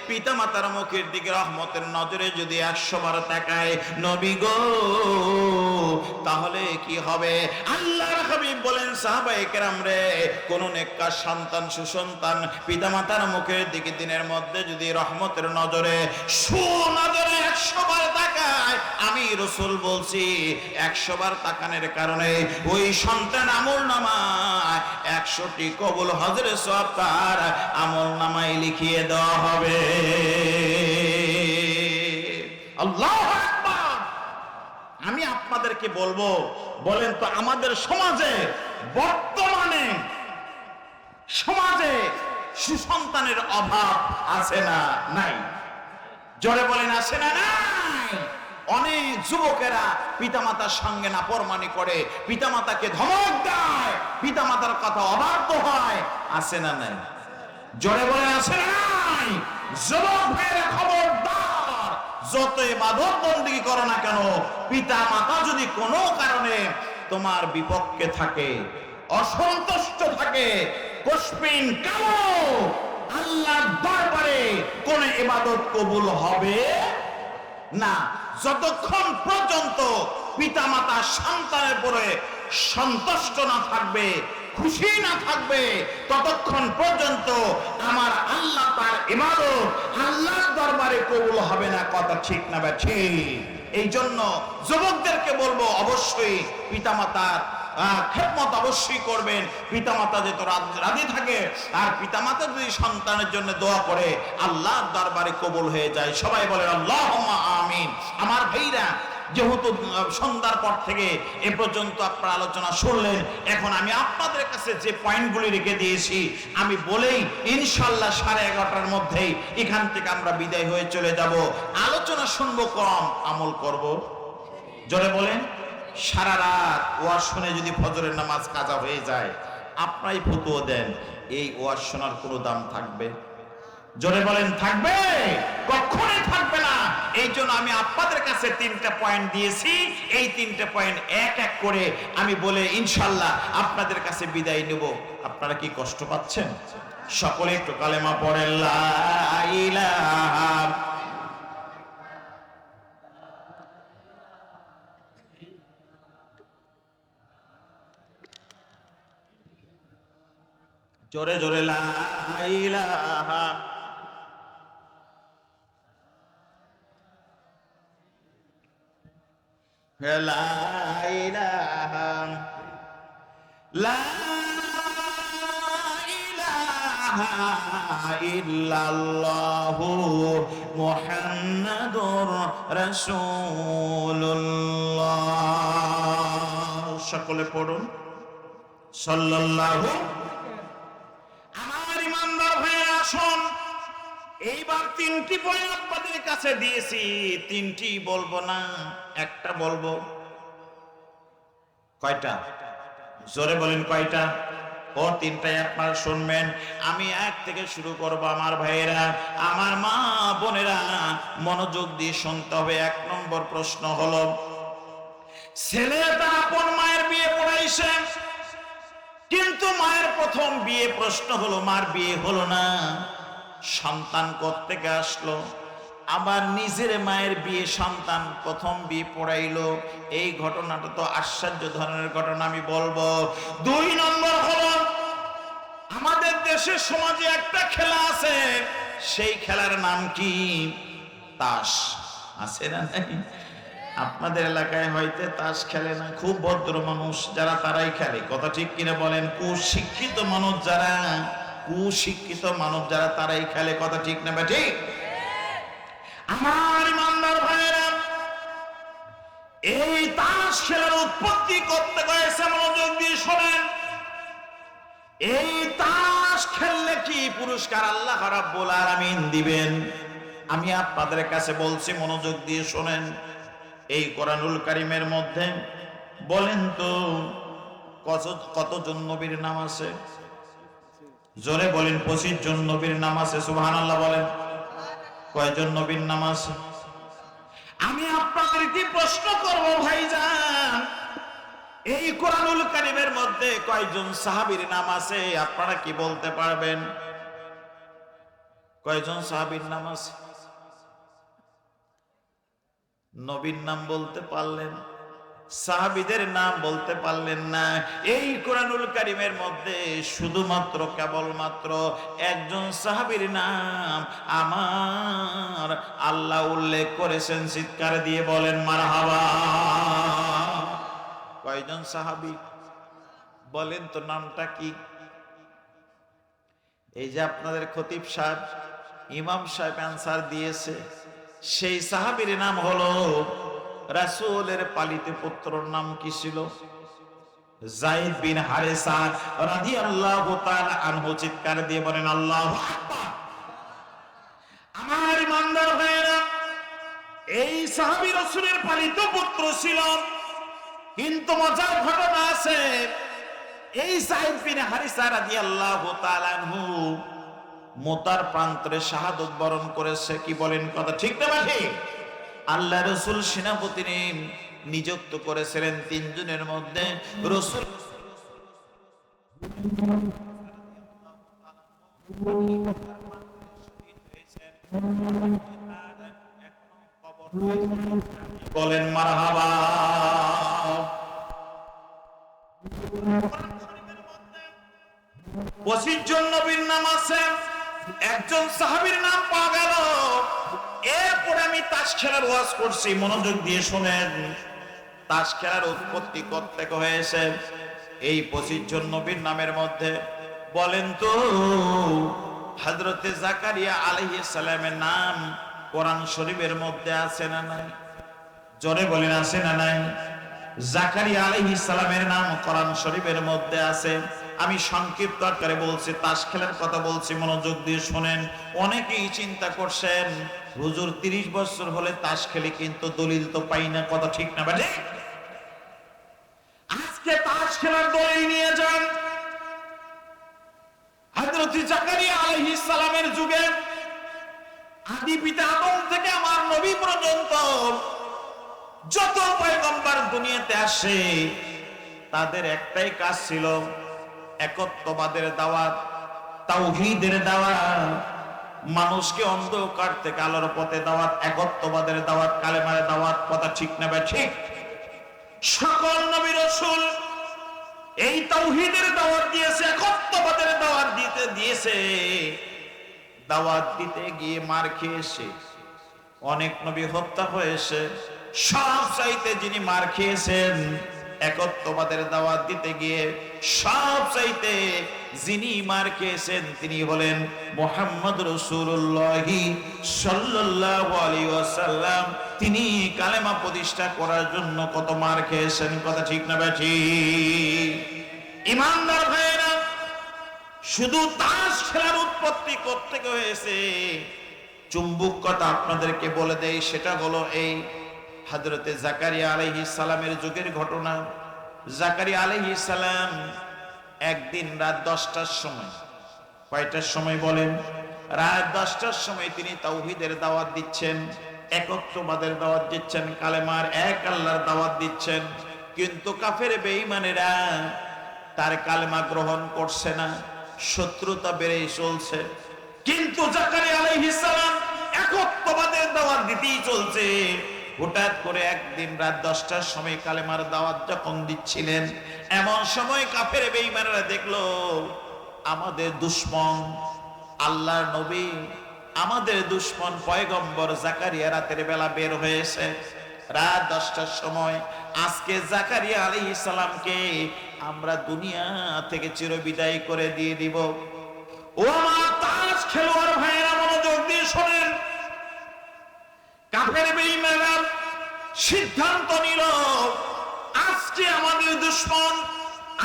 পিতামাতার মুখের দিকে রহমতের নজরে যদি 100 বার তাকাই, নবী গো, তাহলে কি হবে? আল্লাহর হাবিব বলেন, সাহাবায়ে কেরাম রে, কোন নেককার সন্তান, সুসন্তান পিতামাতার মুখের দিকে দিনের মধ্যে যদি রহমতের নজরে, সুনজরে 100 বার তাকায়, আমি রাসূল বলছি 100 বার তাকানোর কারণে ওই সন্তান আমল নামায় 100টি কবুল হজের সওয়াব তার আমল নামায় লিখিয়ে দেওয়া হবে। আল্লাহু আকবার। আমি আপনাদেরকে বলবো, বলেন তো আমাদের সমাজে, বর্তমানে সমাজে সুসন্তানের অভাব আছে না নাই? জোরে বলেন, আছে না নাই? অনেক যুবকেরা পিতামাতার সঙ্গে নাফরমানি করে, পিতামাতাকে ধমক দেয়, পিতামাতার কথা অবাধ্য হয়, আছে না নাই? জোরে বলেন, আছে না নাই? যুবক ভাইয়েরা খবরদার, যত ইবাদত বন্দেগী করো না কেন, পিতামাতা যদি কোনো কারণে তোমার বিপক্ষে থাকে, অসন্তুষ্ট থাকে, কসপিন কালো, আল্লাহর দরবারে কোন ইবাদত কবুল হবে না। যতক্ষণ পর্যন্ত পিতামাতা সন্তানের উপরে সন্তুষ্ট না থাকবে, খুশি না থাকবে, ততক্ষণ পর্যন্ত আমার আল্লাহ তার ইবাদত আল্লাহর দরবারে কবুল হবে না। কথা ঠিক না ঠিক? এই জন্য যুবকদেরকে বলবো, অবশ্যই পিতামাতার খেদমত অবশ্যই করবেন। পিতামাতা যেত রাজি থাকে, আর পিতামাতা যদি সন্তানের জন্য দোয়া করে, আল্লাহর দরবারে কবুল হয়ে যায়। সবাই বলেন আল্লাহুম্মা আমিন। আমার ভাইরা, যেহেতু সন্ধ্যার পর থেকে এ পর্যন্ত আপনারা আলোচনা শুনলেন, এখন আমি আপনাদের কাছে যে পয়েন্টগুলি রেখে দিয়েছি, আমি বলেই ইনশাআল্লাহ 11:30টার মধ্যেই এখান থেকে আমরা বিদায় হয়ে চলে যাব। আলোচনা শুনবো কম, আমল করব। জোরে বলেন। সারা রাত ওয়াজ শুনে যদি ফজরের নামাজ কাজা হয়ে যায়, আপনারাই ফতোয়া দেন, এই ওয়াজ শোনার কোনো দাম থাকবে? জোরে বলেন, থাকবে? কখনোই থাকবে না। এই জন্য আমি আপনাদের কাছে 3টা পয়েন্ট দিয়েছি, এই 3টে পয়েন্ট এক এক করে আমি বলে ইনশাআল্লাহ আপনাদের কাছে বিদায় নেব। আপনারা কি কষ্ট পাচ্ছেন? সকলে একটু কালেমা পড়েন, লা ইলাহা জোরে জোরে, লা ইলাহা লা ইলাহা লা ইলাহা ইল্লাল্লাহু মুহাম্মাদুর রাসূলুল্লাহ। সকলে পড়ুন সাল্লাল্লাহু। আমার ইমানদার ভাইয়েরা, আসুন এইবার তিনটি বই আপনাদের কাছে দিয়েছি, তিনটি বলবো না, একটা বলবো। কয়টা? জোরে বলেন কয়টা? ও তিনটাই আপনারা শুনবেন। আমি এক থেকে শুরু করব। আমার ভাইয়েরা, আমার মা বোনেরা, মনোযোগ দিয়ে শুনতে হবে। এক নম্বর প্রশ্ন হলো, ছেলে তার আপন মায়ের বিয়ে পড়াইছে, কিন্তু মায়ের প্রথম বিয়ে, প্রশ্ন হলো মার বিয়ে হলো না, সন্তান কোত্থেকে আসলো? আবার নিজের মায়ের বিয়ে সন্তান প্রথম বিয়ে পড়াইলো। এই ঘটনাটা তো আশ্চর্য ধরনের ঘটনা, আমি বলবো। দুই নম্বর হলো, আমাদের দেশের সমাজে একটা খেলা আছে, সেই খেলার নাম কি? তাস। আছে না নাই? আপনাদের এলাকায় হয়তো তাস খেলে না, খুব ভদ্র মানুষ যারা তারাই খেলে, কথা ঠিক কিনা বলেন? কুশিক্ষিত মানুষ যারা, কুশিক্ষিত মানুষ যারা তারাই খেলে, কথা ঠিক না বা ঠিক? আমার ইমানদার ভাইয়েরা, এই তাস খেলার উৎপত্তি করতে হয়েছে, মনোযোগ দিয়ে শোনেন। এই তাস খেললে কি পুরস্কার আল্লাহ রাব্বুল আলামিন দিবেন? আমি আপনাদের কাছে বলছি, মনোযোগ দিয়ে শোনেন। এই কোরআনুল কারীমের মধ্যে বলেন তো কতজন নবীর নাম আছে? জোরে বলেন। 25 জন নবীর নাম আছে। সুবহানাল্লাহ বলেন। কয়জন নবীর নাম আছে? আমি আপনাদেরকে প্রশ্ন করব ভাইজান, এই কোরআনুল কারীমের মধ্যে কয়জন সাহাবীর নাম আছে? আপনারা কি বলতে পারবেন? কয়জন সাহাবীর নাম আছে? নবীর নাম বলতে পারলেন, সাহাবীদের নাম বলতে পারলেন না। এই কোরআনুল কারীমের মধ্যে শুধুমাত্র কেবলমাত্র একজন সাহাবীর নাম আমার আল্লাহ উল্লেখ করেছেন। চিৎকার দিয়ে বলেন মারহাবা। কয়জন সাহাবী বলেন তো, নামটা কি? এই যে আপনাদের খতিব সাহেব, ইমাম সাহেব অ্যানসার দিয়েছে, সেই সাহাবীর নাম হলো, রাসূলের পালিত পুত্রর নাম কি ছিল? যায়েদ বিন হারেসা রাদিয়াল্লাহু তাআলা আনহু। চিৎকার দিয়ে বলেন আল্লাহু আকবার। আমার ইমানদার ভাইয়েরা, এই সাহাবী রাসূলের পালিত পুত্র ছিল, কিন্তু মজার ঘটনা আছে। এই যায়েদ বিন হারেসা রাদিয়াল্লাহু তাআলা আনহু মোতার প্রান্তরে শাহাদত বরণ করেছে। কি বলেন, কথা ঠিক না ঠিক? আল্লাহ রাসূল সেনাপতি নিযুক্ত করেছিলেন তিনজনের মধ্যে। রাসূল বলেন মারহাবা। 25 জন নবীর নাম আছে, একজন সাহাবীর নাম পাওয়া গেল। এরপরে আমি তাস খেলার ওয়াজ করছি, মনোযোগ দিয়ে শোনেন। তাস খেলার উৎপত্তি কোত্থেকে হয়েছে? এই 25 জন নবীর নামের মধ্যে বলেন তো, হযরতে জাকারিয়া আলাইহিস সালামের নাম কোরআন শরীফের মধ্যে আছে না নাই? জোরে বলেন, আছে না নাই? জাকারিয়া আলাইহিস সালামের নাম কোরআন শরীফের মধ্যে আছে। আমি সংক্ষিপ্ত আকারে বলছি, তাস খেলার কথা বলছি, মনোযোগ দিয়ে শুনেন। অনেকেই চিন্তা করছেন, হুজুর 30 বছর হলে তাস খেলি, কিন্তু দলিল তো পাই না, কথা ঠিক না বাজে? আজকে তাস খেলার দলিল নিয়ে যান। হযরত জাকারিয়া আলাইহিস সালামের যুগে আদি পিতা আদম থেকে আমার নবী পর্যন্ত যত পয়গম্বর দুনিয়াতে আসে, তাদের একটাই কাজ ছিল, একত্ববাদের দাওয়াত, তাওহীদের দাওয়াত, মানুষকে অন্ধকার থেকে আলোর পথে দাওয়াত, একত্ববাদের দাওয়াত, কালেমার দাওয়াত, কথা ঠিক না ভাই ঠিক? সকল নবী রাসূল এই তাওহীদের দাওয়াত দিয়েছে, একত্ববাদের দাওয়াত দিয়েছে। দাওয়াত দিতে গিয়ে মার খেয়েছে, অনেক নবী হত্যা হয়েছে। সব চাইতে যিনি মার খেয়েছেন একত্ববাদের দাওয়াত দিতে গিয়ে, সব চাইতে যিনি মার খেয়েছেন তিনি হলেন মুহাম্মদ রাসূলুল্লাহ সাল্লাল্লাহু আলাইহি ওয়াসাল্লাম। তিনি কালেমা প্রতিষ্ঠা করার জন্য কত মার খেয়েছেন, কথা ঠিক না ঠিক? ইমানদার ভাইরা, শুধু তাস খেলার উৎপত্তি কোত্থেকে হয়েছে চুম্বক কথা আপনাদেরকে বলে দেই, সেটা হলো এই হযরতে জাকারিয়া আলাইহিস সালামের যুগের ঘটনা। জাকারিয়া আলাইহিস সালাম একদিন রাত 10টার সময়, কয়টার সময় বলেন? রাত 10টার সময় তিনি তাওহীদের দাওয়াত দিচ্ছেন, একত্ববাদের দাওয়াত দিচ্ছেন, কালেমার এক আল্লাহর দাওয়াত দিচ্ছেন। কিন্তু কাফের বেঈমানেরা তার কালেমা গ্রহণ করছে না, শত্রুতা বেড়েই চলছে। কিন্তু জাকারিয়া আলাইহিস সালাম একত্ববাদের দাওয়াত দিতেই চলছে। হঠাৎ করে একদিন রাত 10টার সময় কালেমার দাওয়াত যখন দিচ্ছিলেন, এমন সময় কাফের বেঈমানেরা দেখলো আমাদের দুশমন আল্লাহর নবী, আমাদের দুশমন পয়গম্বর জাকারিয়া রাতের বেলা বের হয়েছে। রাত 10টার সময় আজকে জাকারিয়া আলাইহিস সালামকে আমরা দুনিয়া থেকে চিরবিদায় করে দিয়ে দিব। ও আমার তাজ খেলোয়াড় ভাইয়েরা, মনোযোগ দিয়ে শোনেন। কাফের বেঈমানরা সিদ্ধান্ত নিল আজকে আমাদের দুশমন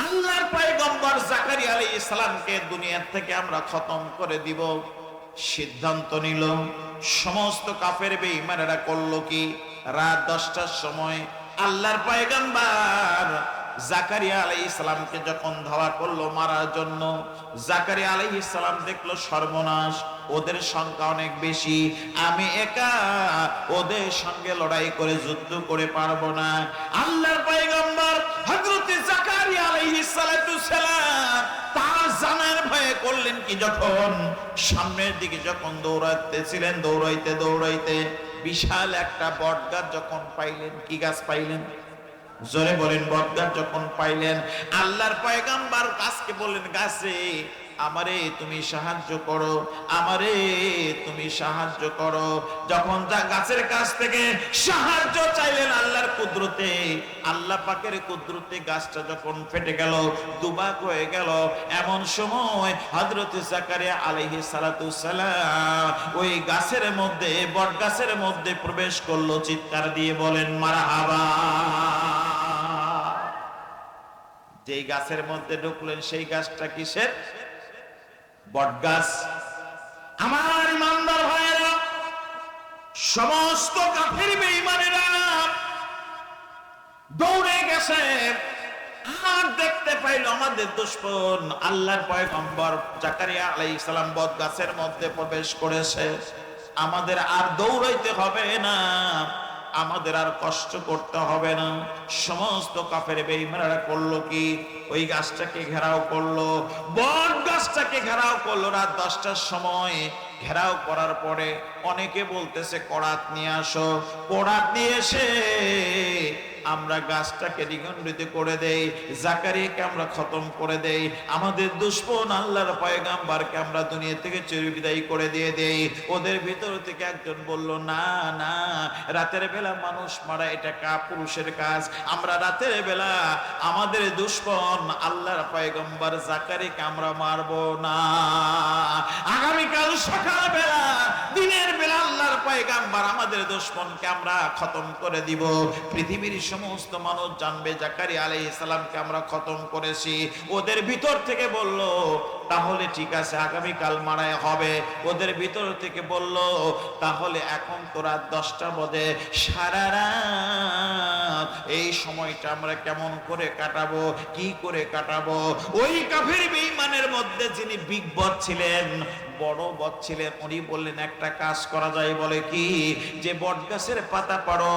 আল্লাহর পয়গম্বর জাকারিয়া আলাইহিস সালামকে দুনিয়া থেকে আমরা খতম করে দিব। সিদ্ধান্ত নিল। সমস্ত কাফের বেঈমানেরা করলো কি? রাত 10টার সময় আল্লাহর পয়গম্বর জাকারিয়া আলাইহিস সালামকে যখন ধাওয়া করলো মারার জন্য, জাকারিয়া আলাইহিস সালাম দেখলো সর্বনাশ, ওদের সংখ্যা অনেক বেশি, আমি একা ওদের সঙ্গে লড়াই করে যুদ্ধ করে পারবো না। আল্লাহর পয়গম্বর হযরত জাকারিয়া আলাইহিস সালাম তার জানের ভয়ে করলেন কি, যখন সামনের দিকে যখন দৌড়াইতেছিলেন, দৌড়াইতে দৌড়াইতে বিশাল একটা বটগাছ যখন পাইলেন। কি গাছ পাইলেন? জোরে বলেন। বটগাছ যখন পাইলেন, আল্লাহর পয়গম্বর গাছকে বললেন, গাছে আমারে তুমি সাহায্য করো, আমারে তুমি সাহায্য করো। যখন গাছের কাছ থেকে সাহায্য চাইলেন আল্লাহর কুদরতে, আল্লাহ পাকের কুদরতে গাছটা যখন ফেটে গেল, দুভাগ হয়ে গেল, এমন সময় হযরত জাকারিয়া আলাইহিস সালাম ওই গাছের মধ্যে, বট গাছের মধ্যে প্রবেশ করলো। চিৎকার দিয়ে বলেন মারহাবা। যেই গাছের মধ্যে ঢুকলেন সেই গাছটা কিসের? বটগাছ। আমার ইমানদার ভাইয়েরা, সমস্ত কাফের বেঈমানেরা দৌড়ে গেছে। আর দেখতে পাইল আমাদের দুশমন আল্লাহর পয়গম্বর জাকারিয়া আলাইহিস সালাম বটগাছের মধ্যে প্রবেশ করেছে। আমাদের আর দৌড়াইতে হবে না, আমাদের আর কষ্ট করতে হবে না। সমস্ত কাফের বেঈমানরা করলো কি? ওই গাছটাকে ঘেরাও করলো, বট গাছটাকে ঘেরাও করলো। রাত 10টার সময় ঘেরাও করার পরে অনেকে বলতেছে করাত নিয়ে আসো, করাত নিয়ে এসে আমরা গাছটাকে দ্বিখণ্ডিত করে দেই, জাকারিয়াকে আমরা খতম করে দেই, আমাদের দুশমন আল্লাহর পয়গম্বরকে আমরা দুনিয়া থেকে চিরবিদায় করে দিয়ে দেই। ওদের ভিতর থেকে একজন বলল, না না, রাতের বেলা মানুষ মারা এটা কাপুরুষের কাজ, আমরা রাতের বেলা আমাদের দুশমন আল্লাহর পয়গম্বর জাকারিয়াকে আমরা মারবো না। আগামীকাল সকাল বেলা, দিনের বেলা আল্লাহর পয়গম্বর আমাদের দুশমনকে আমরা খতম করে দিব। পৃথিবীর সমস্ত মানুষ জানবে জাকারিয়া আলাইহিস সালামকে আমরা খতম করেছি। ওদের ভিতর থেকে বলল, তাহলে ঠিক আছে আগামীকাল মারাই হবে। ওদের ভিতর থেকে বলল, তাহলে এখন তো রাত 10টা বাজে, সারা রাত এই সময়টা আমরা কেমন করে কাটাবো, কি করে কাটাবো? ওই কাফের বেঈমানের মধ্যে যিনি বিগ বস ছিলেন, বড় বস ছিলেন, উনি বললেন একটা কাজ করা যায়। বলে কি? যে বটগাছের পাতা পাড়ো।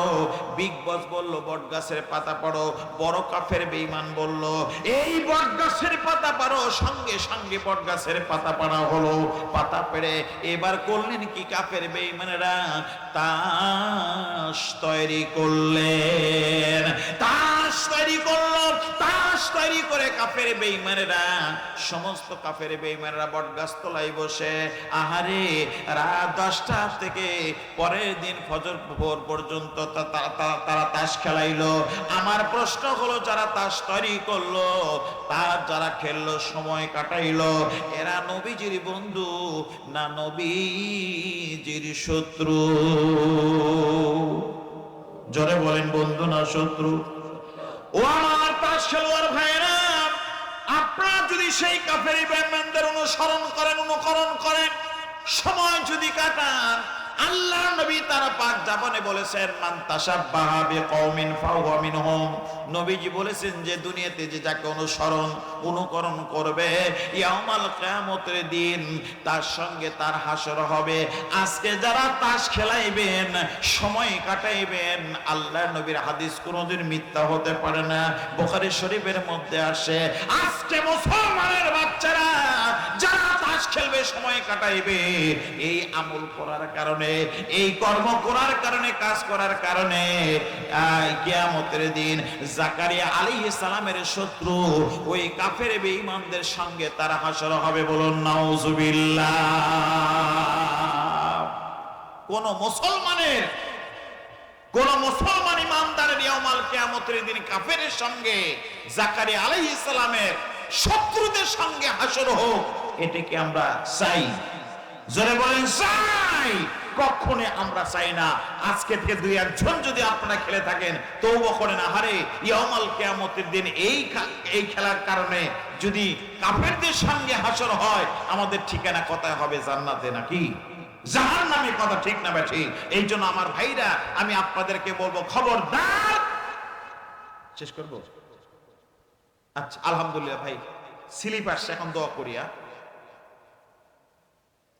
বিগ বস বলল বটগাছের পাতা পাড়ো। বড় কাফের বেঈমান বলল এই বটগাছের পাতা পাড়ো। সঙ্গে সঙ্গে বটগাছের পাতা পাড়া হলো। পাতা পেড়ে এবার করলেন কি কাফের বেঈমানেরা? তাস তৈরি করলেন। তাস তৈরি করলো। তাস তৈরি করে কাফের বেঈমানেরা, সমস্ত কাফের বেঈমানেরা বটগাছ তলায় বসে আহারে রাত 10টা থেকে পরের দিন ফজর ভোর পর্যন্ত তারা তাস খেলাইলো। আমার প্রশ্ন হলো, যারা তাস তৈরি করলো, তার যারা খেললো, সময় কাটাইলো, এরা নবীজির বন্ধু না নবীজির শত্রু? জোরে বলেন, বন্ধু না শত্রু? ও আমার তাস খেলোয়াড় ভাইরা, আপনারা যদি সেই কাফের বেঈমানদের অনুসরণ করেন, অনুকরণ করেন, সময় যদি কাটান, আল্লাহ নবী তার পাক জাবানে বলেছেন মান তাশাব্বাহা বিকওমিন ফাহুয়া মিনহুম। নবীজি বলেছেন যে দুনিয়াতে যে যাকে অনুকরণ করবে ইয়াউমাল কিয়ামতের দিন তার সঙ্গে তার হাসর হবে। আজকে যারা তাস খেলাইবেন, সময় কাটাইবেন, আল্লাহ নবীর হাদিস কোনোদিন মিথ্যা হতে পারে না। বুখারী শরীফের মধ্যে আসে আজকে মুসলমানের বাচ্চারা যারা তাস খেলবে, সময় কাটাইবে, এই আমল করার কারণে, এই কর্ম করার কারণে, কাজ করার কারণে কিয়ামতের দিন জাকারিয়া আলাইহিস সালামের শত্রু ওই কাফের বেঈমানদের সঙ্গে তার হাসর হবে। বলুন নাউজুবিল্লাহ। কোন মুসলমান ইমানদারের ইয়াউমাল কিয়ামতের দিন কাফেরের সঙ্গে, জাকারিয়া আলাইহিস সালামের শত্রুদের সঙ্গে হাসর হোক, এটাকে আমরা চাই? জোরে বলেন চাই? কখনো আমরা চাই না। আজকে থেকে দুই একজন যদি আপনারা খেলে থাকেন, তওবা করেন, আহারে ইয়াউমাল কিয়ামতের দিন এই খেলার কারণে যদি কাফেরদের সঙ্গে হাসর হয়, আমাদের ঠিকানা কোথায় হবে? জান্নাতে নাকি জাহান্নামে? কথা ঠিক না বেঠিক? এই জন্য আমার ভাইরা, আমি আপনাদেরকে বলবো, খবরদার। শেষ করব? আচ্ছা, আলহামদুলিল্লাহ ভাই, স্লিপ আসছে, এখন দোয়া করিয়া,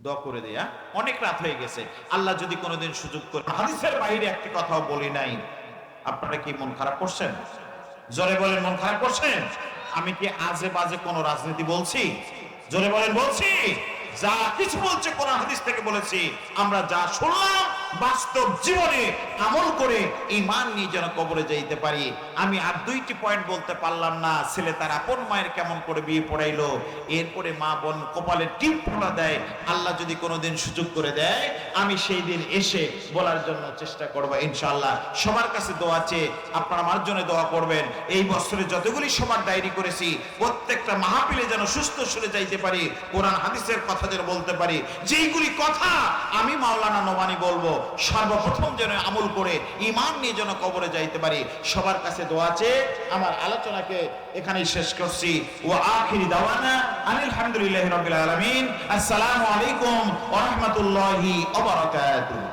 দোয়া করে দেয়া। অনেক রাত হয়ে গেছে। আল্লাহ যদি কোনোদিন সুযোগ করে, হাদিসের বাইরে একটি কথাও বলি নাই। আপনারা কি মন খারাপ করছেন? জোরে বলেন, মন খারাপ করছেন? আমি কি আজে বাজে কোন রাজনীতি বলছি? জোরে বলেন, বলছি? যা কিছু বলছে কোরআন হাদিস থেকে বলেছি। আমরা যা শুনলাম বাস্তব জীবনে আমল করে ঈমান নিয়ে যেন কবরে যাইতে পারি। আমি আর দুইটি পয়েন্ট বলতে পারলাম না। ছেলে তার আপন মায়ের কেমন করে বিয়ে পড়াইলো, এরপরে মা বোন কপালে টিপ ফোঁটা দেয়। আল্লাহ যদি কোনোদিন সুযোগ করে দেয়, আমি সেই দিন এসে বলার জন্য চেষ্টা করবো ইনশাআল্লাহ। সবার কাছে দোয়া আছে, আপনারা আমার জন্য দোয়া করবেন। এই বছরে যতগুলি সবার ডায়েরি করেছি, প্রত্যেকটা মাহফিলে যেন সুস্থ সুরে যাইতে পারি, কোরআন হাদিসের কথা যেন বলতে পারি। যেইগুলি কথা আমি মাওলানা নোমানী বলবো, সর্বপ্রথম যেন আমল করে ঈমান নিয়ে যেন কবরে যাইতে পারি। সবার কাছে দোয়া আছে। আমার আলোচনাকে এখানেই শেষ করছি। ওয়া আখিরি দাওয়ানা আনিল হামদুলিল্লাহি রাব্বিল আলামিন। আসসালামু আলাইকুম ওয়া রাহমাতুল্লাহি ওয়া বারাকাতুহু।